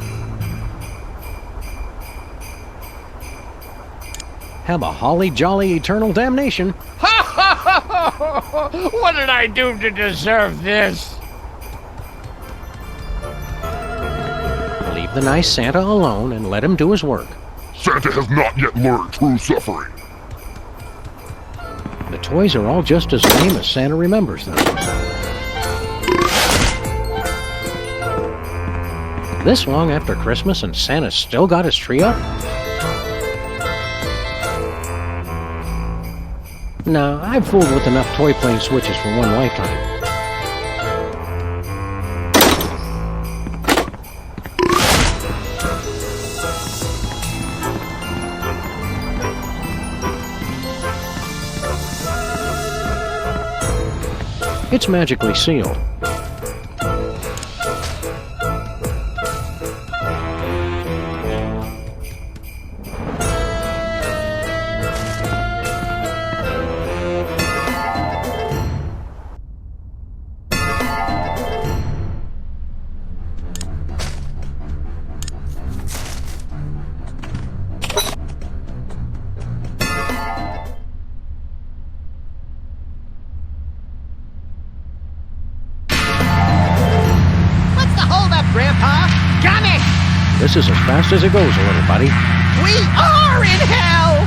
Have a holly jolly eternal damnation. Ha ha ha ha! What did I do to deserve this? Leave the nice Santa alone and let him do his work. Santa has not yet learned true suffering. The toys are all just as lame as Santa remembers them. This long after Christmas and Santa's still got his tree up? No, I've fooled with enough toy plane switches for one lifetime. It's magically sealed. This is as fast as it goes, little buddy. We are in hell!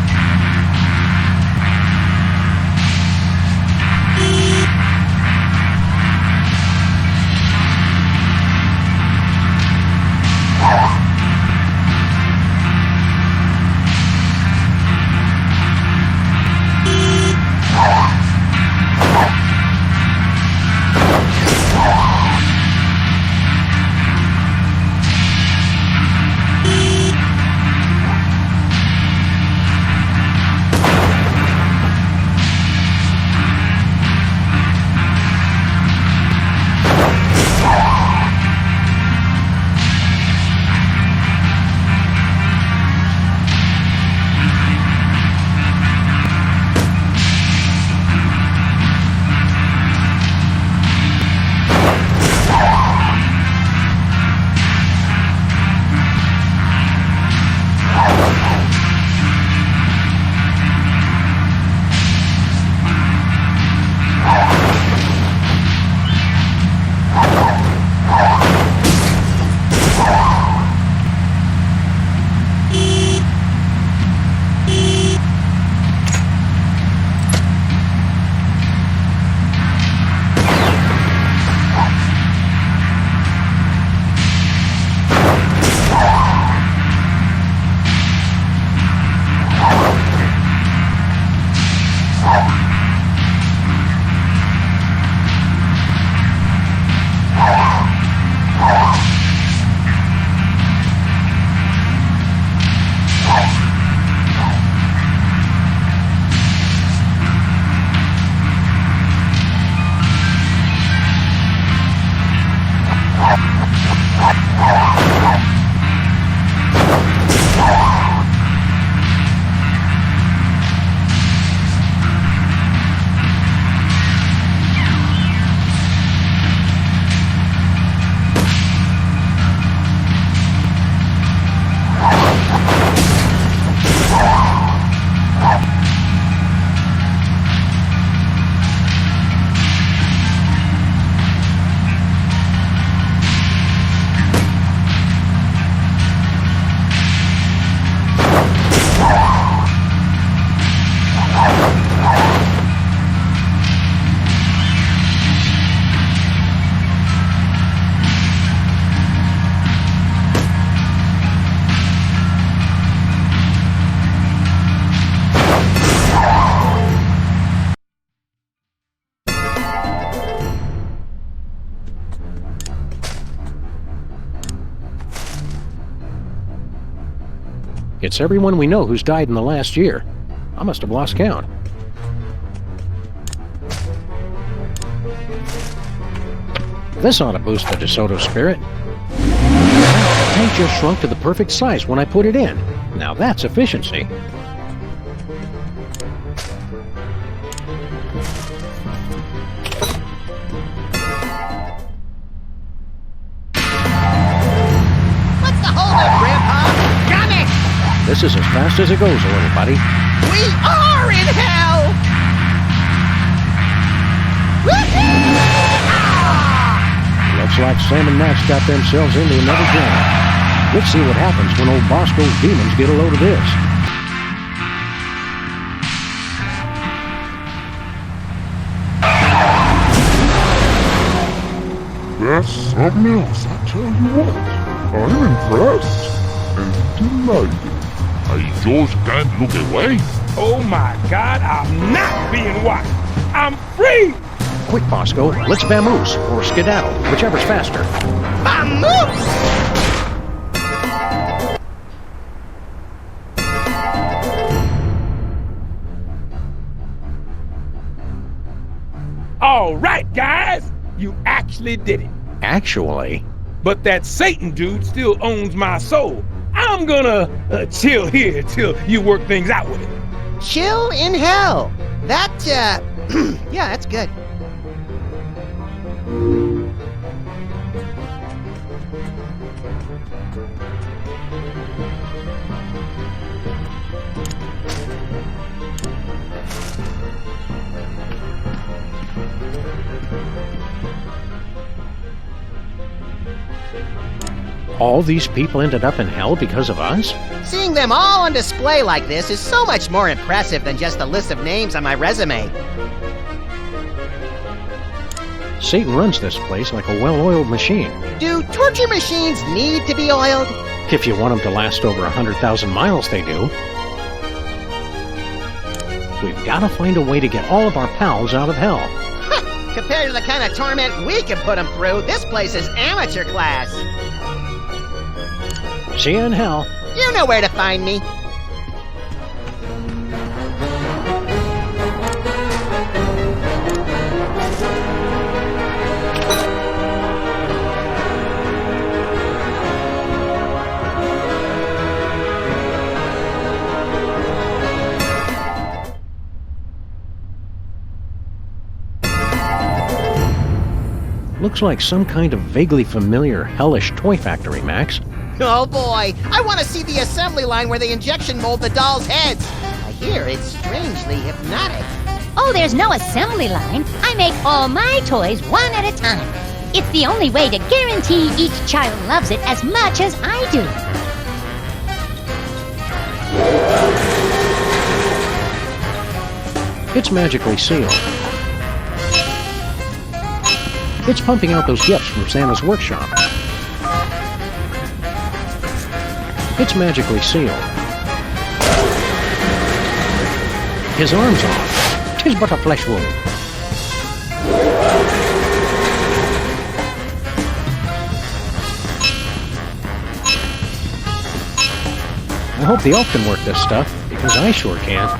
It's everyone we know who's died in the last year. I must have lost count. This ought to boost the DeSoto spirit. The tank just shrunk to the perfect size when I put it in. Now that's efficiency. This is as fast as it goes, little buddy. We are in hell! Looks like Sam and Max got themselves into another jam. Let's see what happens when old Bosco's demons get a load of this. That's something else, I tell you what. I'm impressed and delighted. I just can't look away. Oh my God, I'm not being watched. I'm free! Quick, Bosco, let's vamoose or skedaddle, whichever's faster. Vamoose! All right, guys, you actually did it. Actually? But that Satan dude still owns my soul. I'm gonna chill here till you work things out with it. Chill in hell. That, yeah, that's good. All these people ended up in hell because of us? Seeing them all on display like this is so much more impressive than just a list of names on my resume. Satan runs this place like a well-oiled machine. Do torture machines need to be oiled? If you want them to last over 100,000 miles, they do. We've got to find a way to get all of our pals out of hell. Compared to the kind of torment we can put them through, this place is amateur class. See you in hell. You know where to find me. Looks like some kind of vaguely familiar hellish toy factory, Max. Oh boy, I want to see the assembly line where they injection mold the dolls' heads. I hear it's strangely hypnotic. Oh, there's no assembly line. I make all my toys one at a time. It's the only way to guarantee each child loves it as much as I do. It's magically sealed. It's pumping out those gifts from Santa's workshop. It's magically sealed. His arm's off. 'Tis but a flesh wound. I hope the elf can work this stuff, because I sure can't.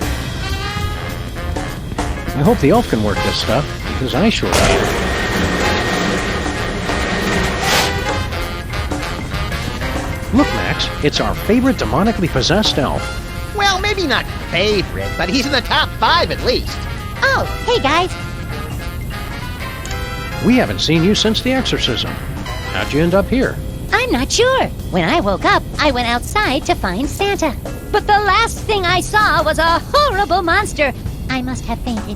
I hope the elf can work this stuff, because I sure can't. Look, Max, it's our favorite demonically possessed elf. Well, maybe not favorite, but he's in the top 5 at least. Oh, hey guys. We haven't seen you since the exorcism. How'd you end up here? I'm not sure. When I woke up, I went outside to find Santa. But the last thing I saw was a horrible monster. I must have fainted.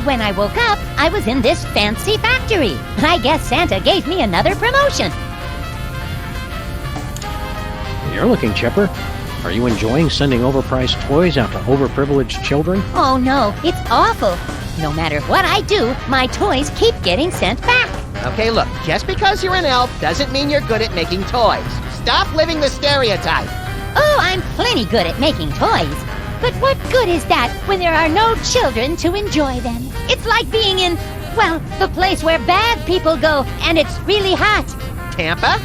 When I woke up, I was in this fancy factory. I guess Santa gave me another promotion. You're looking chipper. Are you enjoying sending overpriced toys out to overprivileged children? Oh no, it's awful. No matter what I do, my toys keep getting sent back. Okay, look, just because you're an elf doesn't mean you're good at making toys. Stop living the stereotype. Oh, I'm plenty good at making toys. But what good is that when there are no children to enjoy them? It's like being in, well, the place where bad people go and it's really hot. Tampa?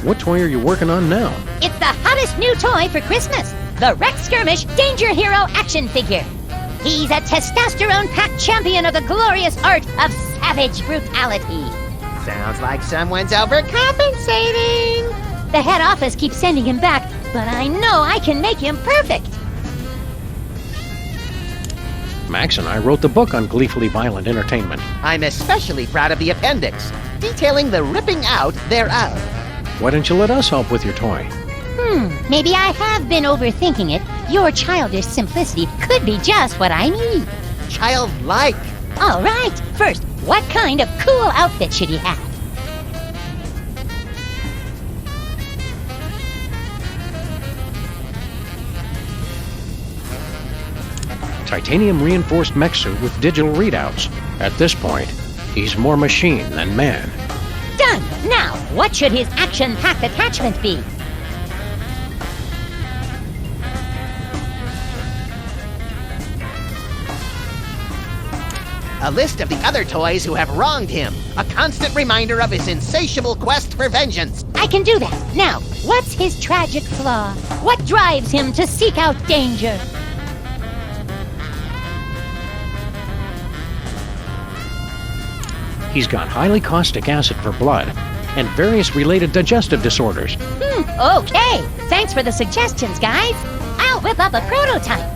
What toy are you working on now? It's the hottest new toy for Christmas, the Rex Skirmish Danger Hero action figure. He's a testosterone-packed champion of the glorious art of savage brutality. Sounds like someone's overcompensating. The head office keeps sending him back, but I know I can make him perfect. Max and I wrote the book on gleefully violent entertainment. I'm especially proud of the appendix, detailing the ripping out thereof. Why don't you let us help with your toy? Maybe I have been overthinking it. Your childish simplicity could be just what I need. Childlike. All right. First, what kind of cool outfit should he have? Titanium reinforced mech suit with digital readouts. At this point, he's more machine than man. Done! Now, what should his action-packed attachment be? A list of the other toys who have wronged him. A constant reminder of his insatiable quest for vengeance. I can do that. Now, what's his tragic flaw? What drives him to seek out danger? He's got highly caustic acid for blood and various related digestive disorders. Okay. Thanks for the suggestions, guys. I'll whip up a prototype.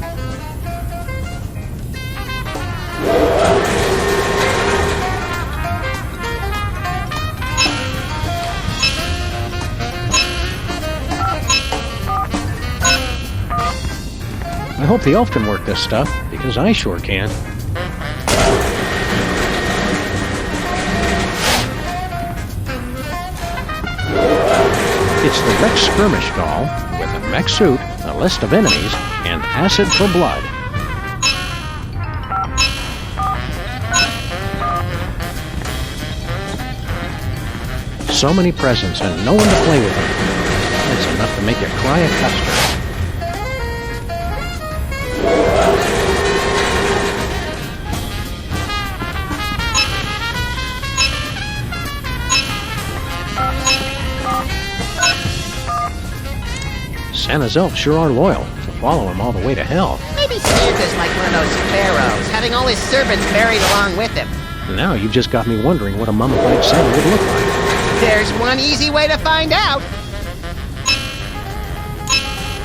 I hope the elf can work this stuff, because I sure can. It's the Rex Skirmish doll with a mech suit, a list of enemies, and acid for blood. So many presents and no one to play with them. It's enough to make you cry a custard. Santa's elves sure are loyal to follow him all the way to hell. Maybe Santa's like one of those pharaohs, having all his servants buried along with him. Now you've just got me wondering what a mummified Santa would look like. There's one easy way to find out.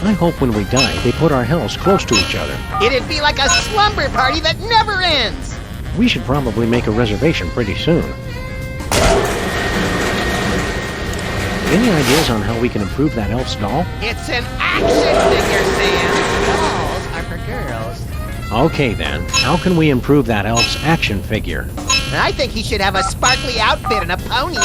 I hope when we die, they put our hells close to each other. It'd be like a slumber party that never ends. We should probably make a reservation pretty soon. Any ideas on how we can improve that elf's doll? It's an action figure, Sam. Dolls are for girls. Okay then, how can we improve that elf's action figure? I think he should have a sparkly outfit and a pony.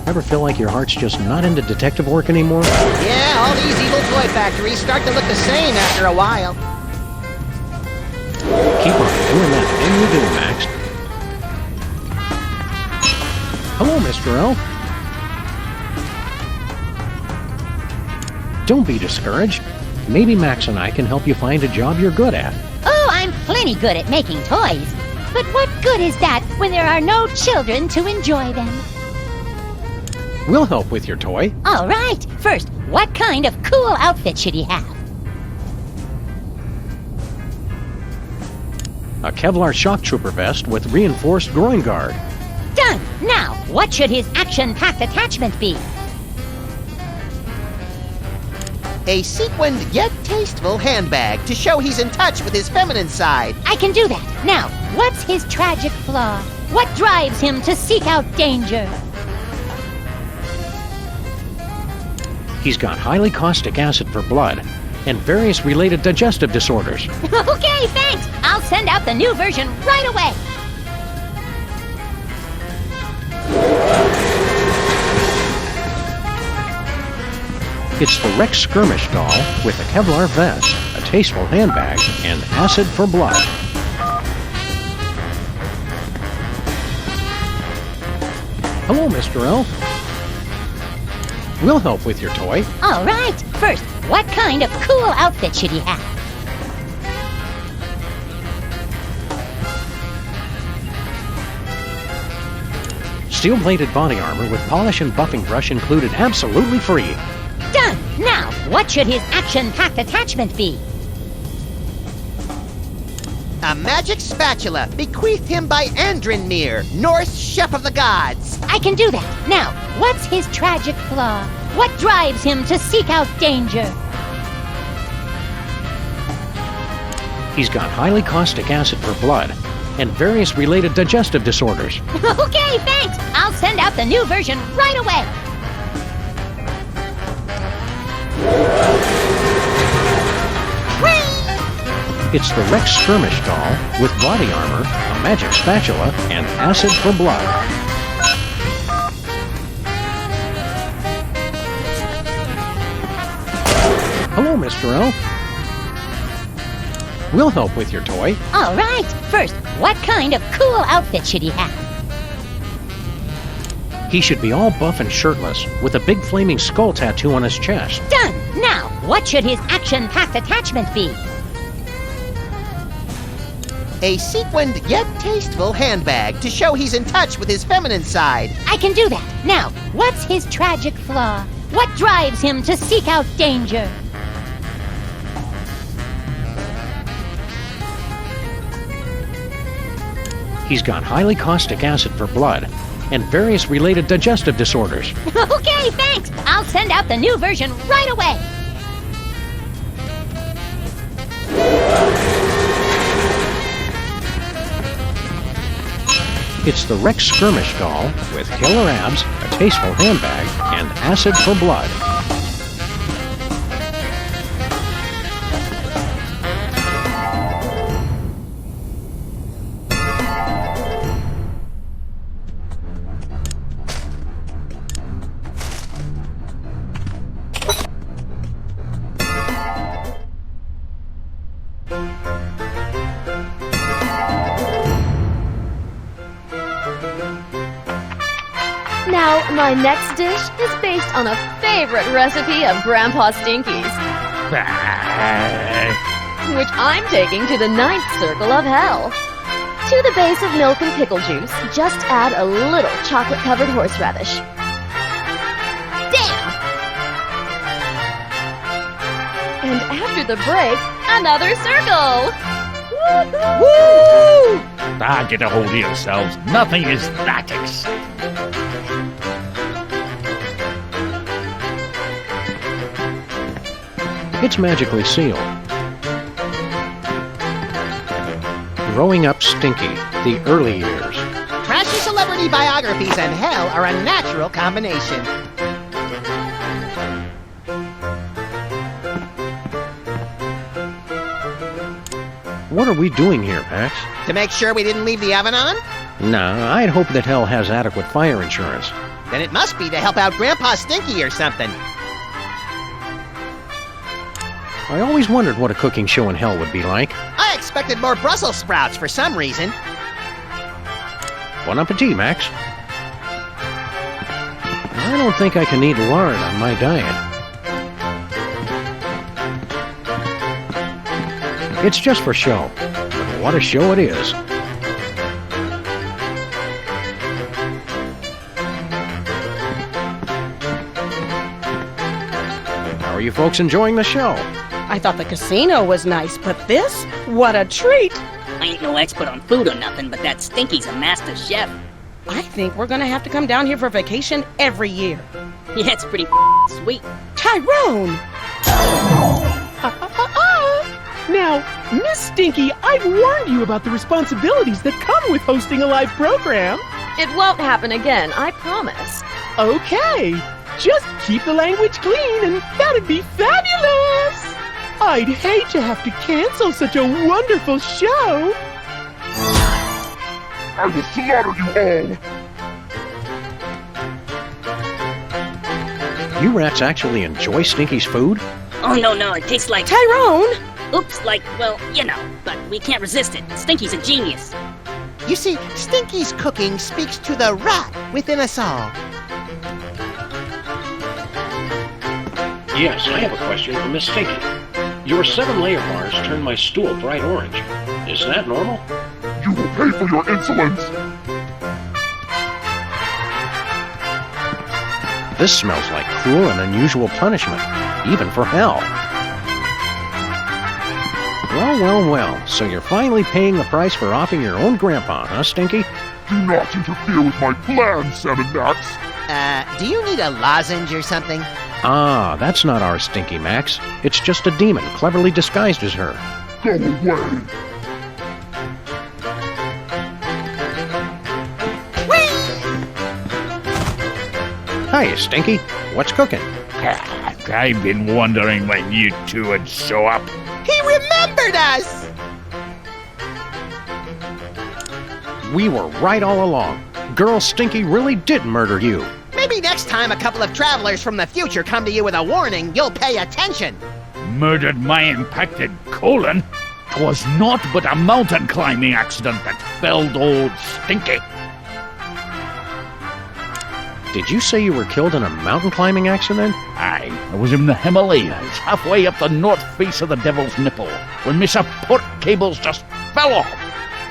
Ever feel like your heart's just not into detective work anymore? Yeah, all these evil toy factories start to look the same after a while. Keep on doing that thing you do, Max. Hello, Mr. Elf. Don't be discouraged. Maybe Max and I can help you find a job you're good at. Oh, I'm plenty good at making toys. But what good is that when there are no children to enjoy them? We'll help with your toy. All right. First, what kind of cool outfit should he have? A Kevlar shock trooper vest with reinforced groin guard. Done! Now, what should his action-packed attachment be? A sequined yet tasteful handbag to show he's in touch with his feminine side. I can do that. Now, what's his tragic flaw? What drives him to seek out danger? He's got highly caustic acid for blood and various related digestive disorders. Okay, thanks! I'll send out the new version right away! It's the Rex Skirmish doll with a Kevlar vest, a tasteful handbag, and acid for blood. Hello, Mr. Elf. We'll help with your toy. All right. First, what kind of cool outfit should he have? Steel-plated body armor with polish and buffing brush included absolutely free. Done! Now, what should his action-packed attachment be? A magic spatula bequeathed him by Andrinmir, Norse chef of the gods. I can do that. Now, what's his tragic flaw? What drives him to seek out danger? He's got highly caustic acid for blood and various related digestive disorders. Okay, thanks. I'll send out the new version right away. It's the Rex Skirmish doll with body armor, a magic spatula, and acid for blood. Hello, Mr. Elf. We'll help with your toy. All right. First, what kind of cool outfit should he have? He should be all buff and shirtless, with a big flaming skull tattoo on his chest. Done! Now, what should his action-packed attachment be? A sequined yet tasteful handbag to show he's in touch with his feminine side. I can do that. Now, what's his tragic flaw? What drives him to seek out danger? He's got highly caustic acid for blood and various related digestive disorders. Okay, thanks. I'll send out the new version right away. It's the Rex Skirmish doll with killer abs, a tasteful handbag, and acid for blood. Now, my next dish is based on a favorite recipe of Grandpa Stinky's, which I'm taking to the 9th circle of hell. To the base of milk and pickle juice, just add a little chocolate-covered horseradish. Damn! And after the break, another circle! Woo! Ah, get a hold of yourselves. Nothing is that exciting. It's magically sealed. Growing Up Stinky, the early years. Trashy celebrity biographies and hell are a natural combination. What are we doing here, Pax? To make sure we didn't leave the oven on? Nah, I'd hope that hell has adequate fire insurance. Then it must be to help out Grandpa Stinky or something. I always wondered what a cooking show in hell would be like. I expected more Brussels sprouts for some reason. Bon appetit, Max. I don't think I can eat lard on my diet. It's just for show, but what a show it is. How are you folks enjoying the show? I thought the casino was nice, but this? What a treat! I ain't no expert on food or nothing, but that Stinky's a master chef. I think we're gonna have to come down here for vacation every year. Yeah, it's pretty sweet. Tyrone! Now, Miss Stinky, I've warned you about the responsibilities that come with hosting a live program. It won't happen again, I promise. Okay, just keep the language clean and that'd be fabulous! I'd hate to have to cancel such a wonderful show. I will slaughter you all! You rats actually enjoy Stinky's food? Oh, no, it tastes like... Tyrone! Oops, like, well, you know, but we can't resist it. Stinky's a genius. You see, Stinky's cooking speaks to the rat within us all. Yes, I have a question for Miss Stinky. Your 7-layer bars turn my stool bright orange. Is that normal? You will pay for your insolence! This smells like cruel and unusual punishment, even for hell. Well, well, well, so you're finally paying the price for offing your own grandpa, huh, Stinky? Do not interfere with my plans, Sam and Max. Do you need a lozenge or something? Ah, that's not our Stinky Max. It's just a demon, cleverly disguised as her. Go away. Hiya, Stinky. What's cooking? I've been wondering when you two would show up. He remembered us! We were right all along. Girl Stinky really did murder you. Maybe next time a couple of travelers from the future come to you with a warning, you'll pay attention. Murdered my impacted colon? 'Twas naught but a mountain climbing accident that felled old Stinky. Did you say you were killed in a mountain climbing accident? Aye, I was in the Himalayas, halfway up the north face of the Devil's Nipple, when my support cables just fell off.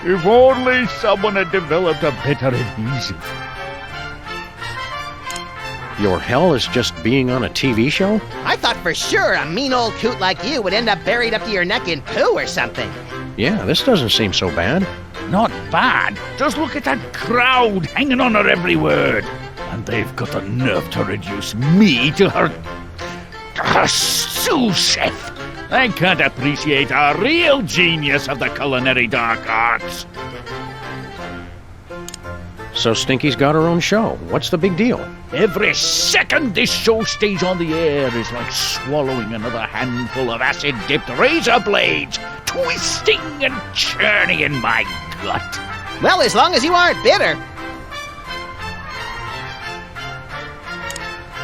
If only someone had developed a better adhesive. Your hell is just being on a TV show? I thought for sure a mean old coot like you would end up buried up to your neck in poo or something. Yeah, this doesn't seem so bad. Not bad. Just look at that crowd hanging on her every word. And they've got the nerve to reduce me to her sous chef. I can't appreciate a real genius of the culinary dark arts. So Stinky's got her own show. What's the big deal? Every second this show stays on the air is like swallowing another handful of acid-dipped razor blades, twisting and churning in my gut. Well, as long as you aren't bitter.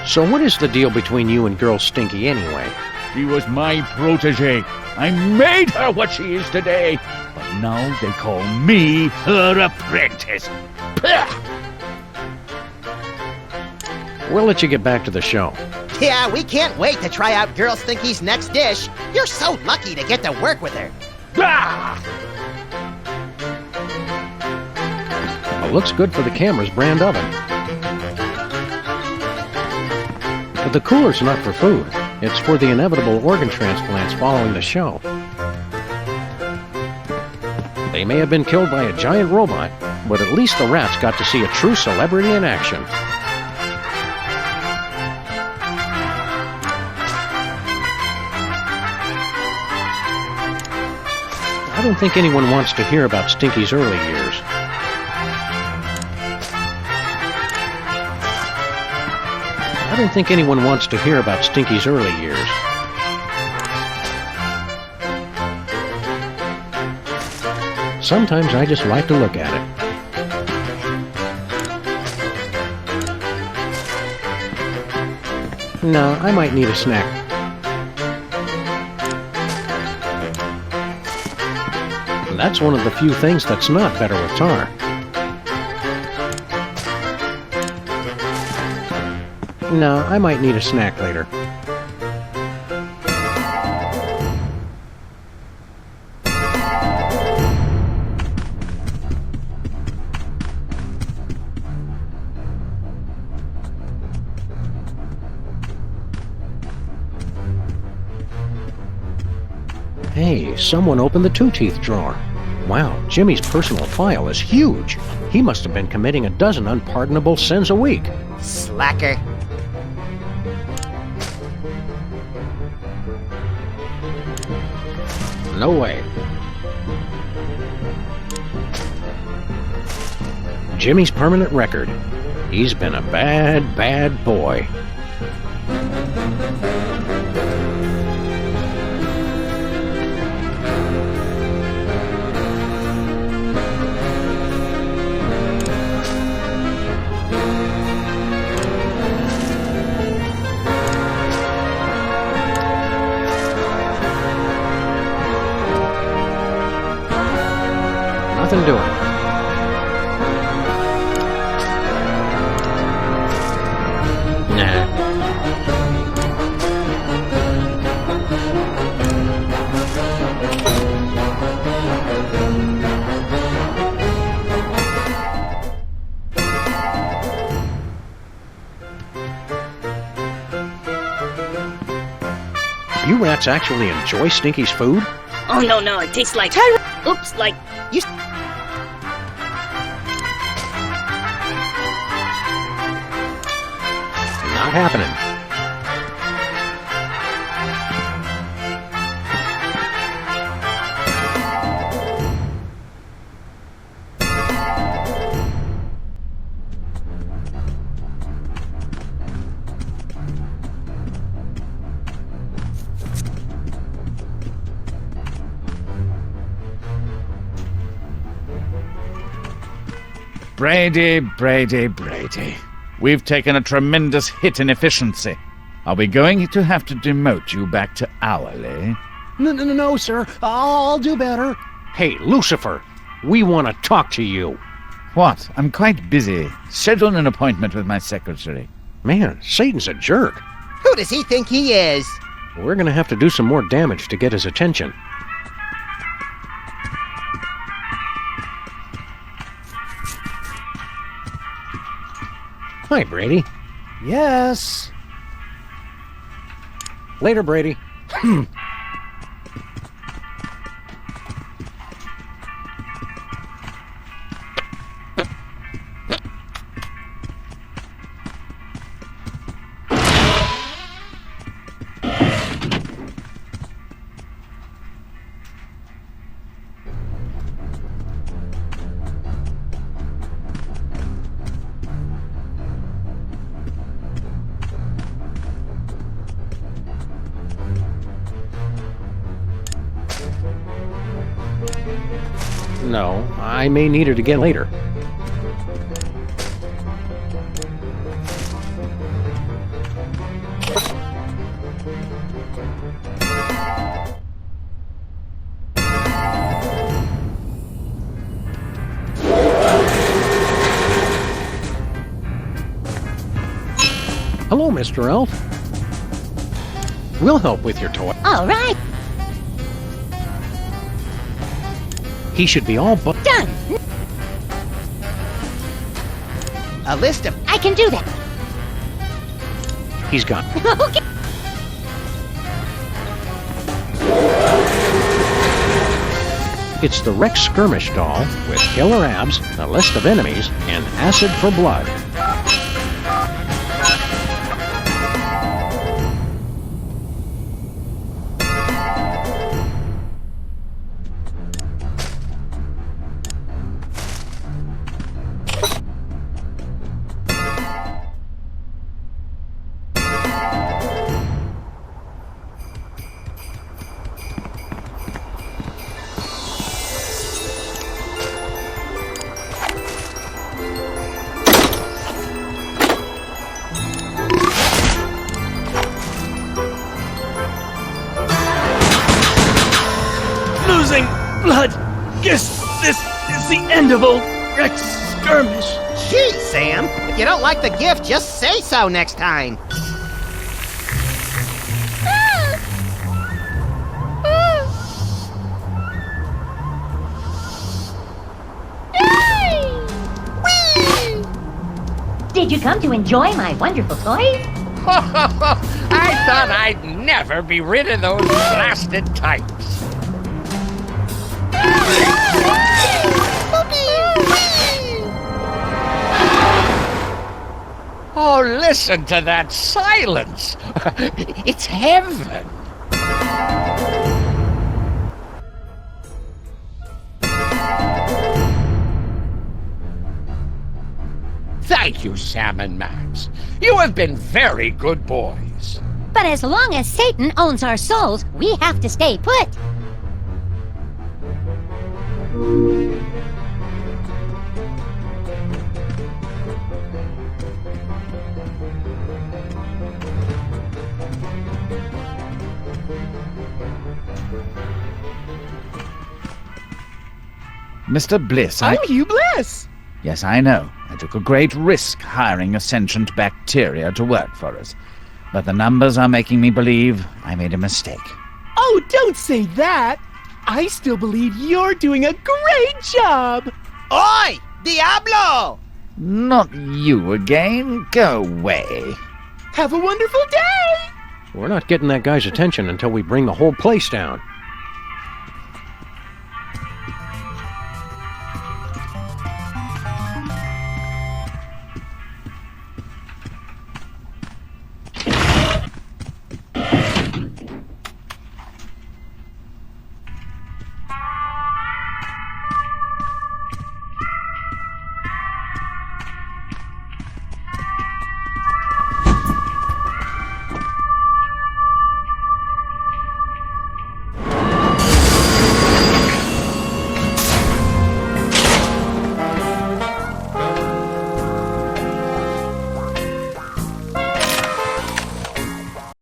So what is the deal between you and Girl Stinky anyway? She was my protege. I made her what she is today. But now they call me her apprentice. We'll let you get back to the show. Yeah, we can't wait to try out Girl Stinky's next dish. You're so lucky to get to work with her. Well, looks good for the camera's brand oven. But the cooler's not for food. It's for the inevitable organ transplants following the show. They may have been killed by a giant robot, but at least the rats got to see a true celebrity in action. I don't think anyone wants to hear about Stinky's early years. I don't think anyone wants to hear about Stinky's early years. Sometimes I just like to look at it. No, I might need a snack. That's one of the few things that's not better with tar. No, I might need a snack later. Hey, someone opened the two-teeth drawer. Wow, Jimmy's personal file is huge. He must have been committing a dozen unpardonable sins a week. Slacker. No way. Jimmy's permanent record. He's been a bad, bad boy. Nothing doing. Nah. you rats actually enjoy Stinky's food? Oh, no, it tastes like... Oops, like... You... Not happening. Brady. We've taken a tremendous hit in efficiency. Are we going to have to demote you back to hourly? No, sir. I'll do better. Hey, Lucifer, we want to talk to you. What? I'm quite busy. Schedule an appointment with my secretary. Man, Satan's a jerk. Who does he think he is? We're gonna have to do some more damage to get his attention. Hi, Brady. Yes. Later, Brady. No, I may need it again later. Hello, Mr. Elf. We'll help with your toy. All right. He should be all but Done. A list of... I can do that. He's gone. Okay. It's the Rex Skirmish doll with killer abs, a list of enemies, and acid for blood. Blood! Guess this is the end of old Rex Skirmish. Gee, Sam, if you don't like the gift, just say so next time. Did you come to enjoy my wonderful toys? I thought I'd never be rid of those blasted types. Oh, listen to that silence. It's heaven. Thank you, Sam and Max. You have been very good boys. But as long as Satan owns our souls, we have to stay put. Mr. Bliss, I'm Hugh Bliss. Yes, I know. I took a great risk hiring a sentient bacteria to work for us. But the numbers are making me believe I made a mistake. Oh, don't say that. I still believe you're doing a great job. Oi! Diablo! Not you again. Go away. Have a wonderful day. We're not getting that guy's attention until we bring the whole place down.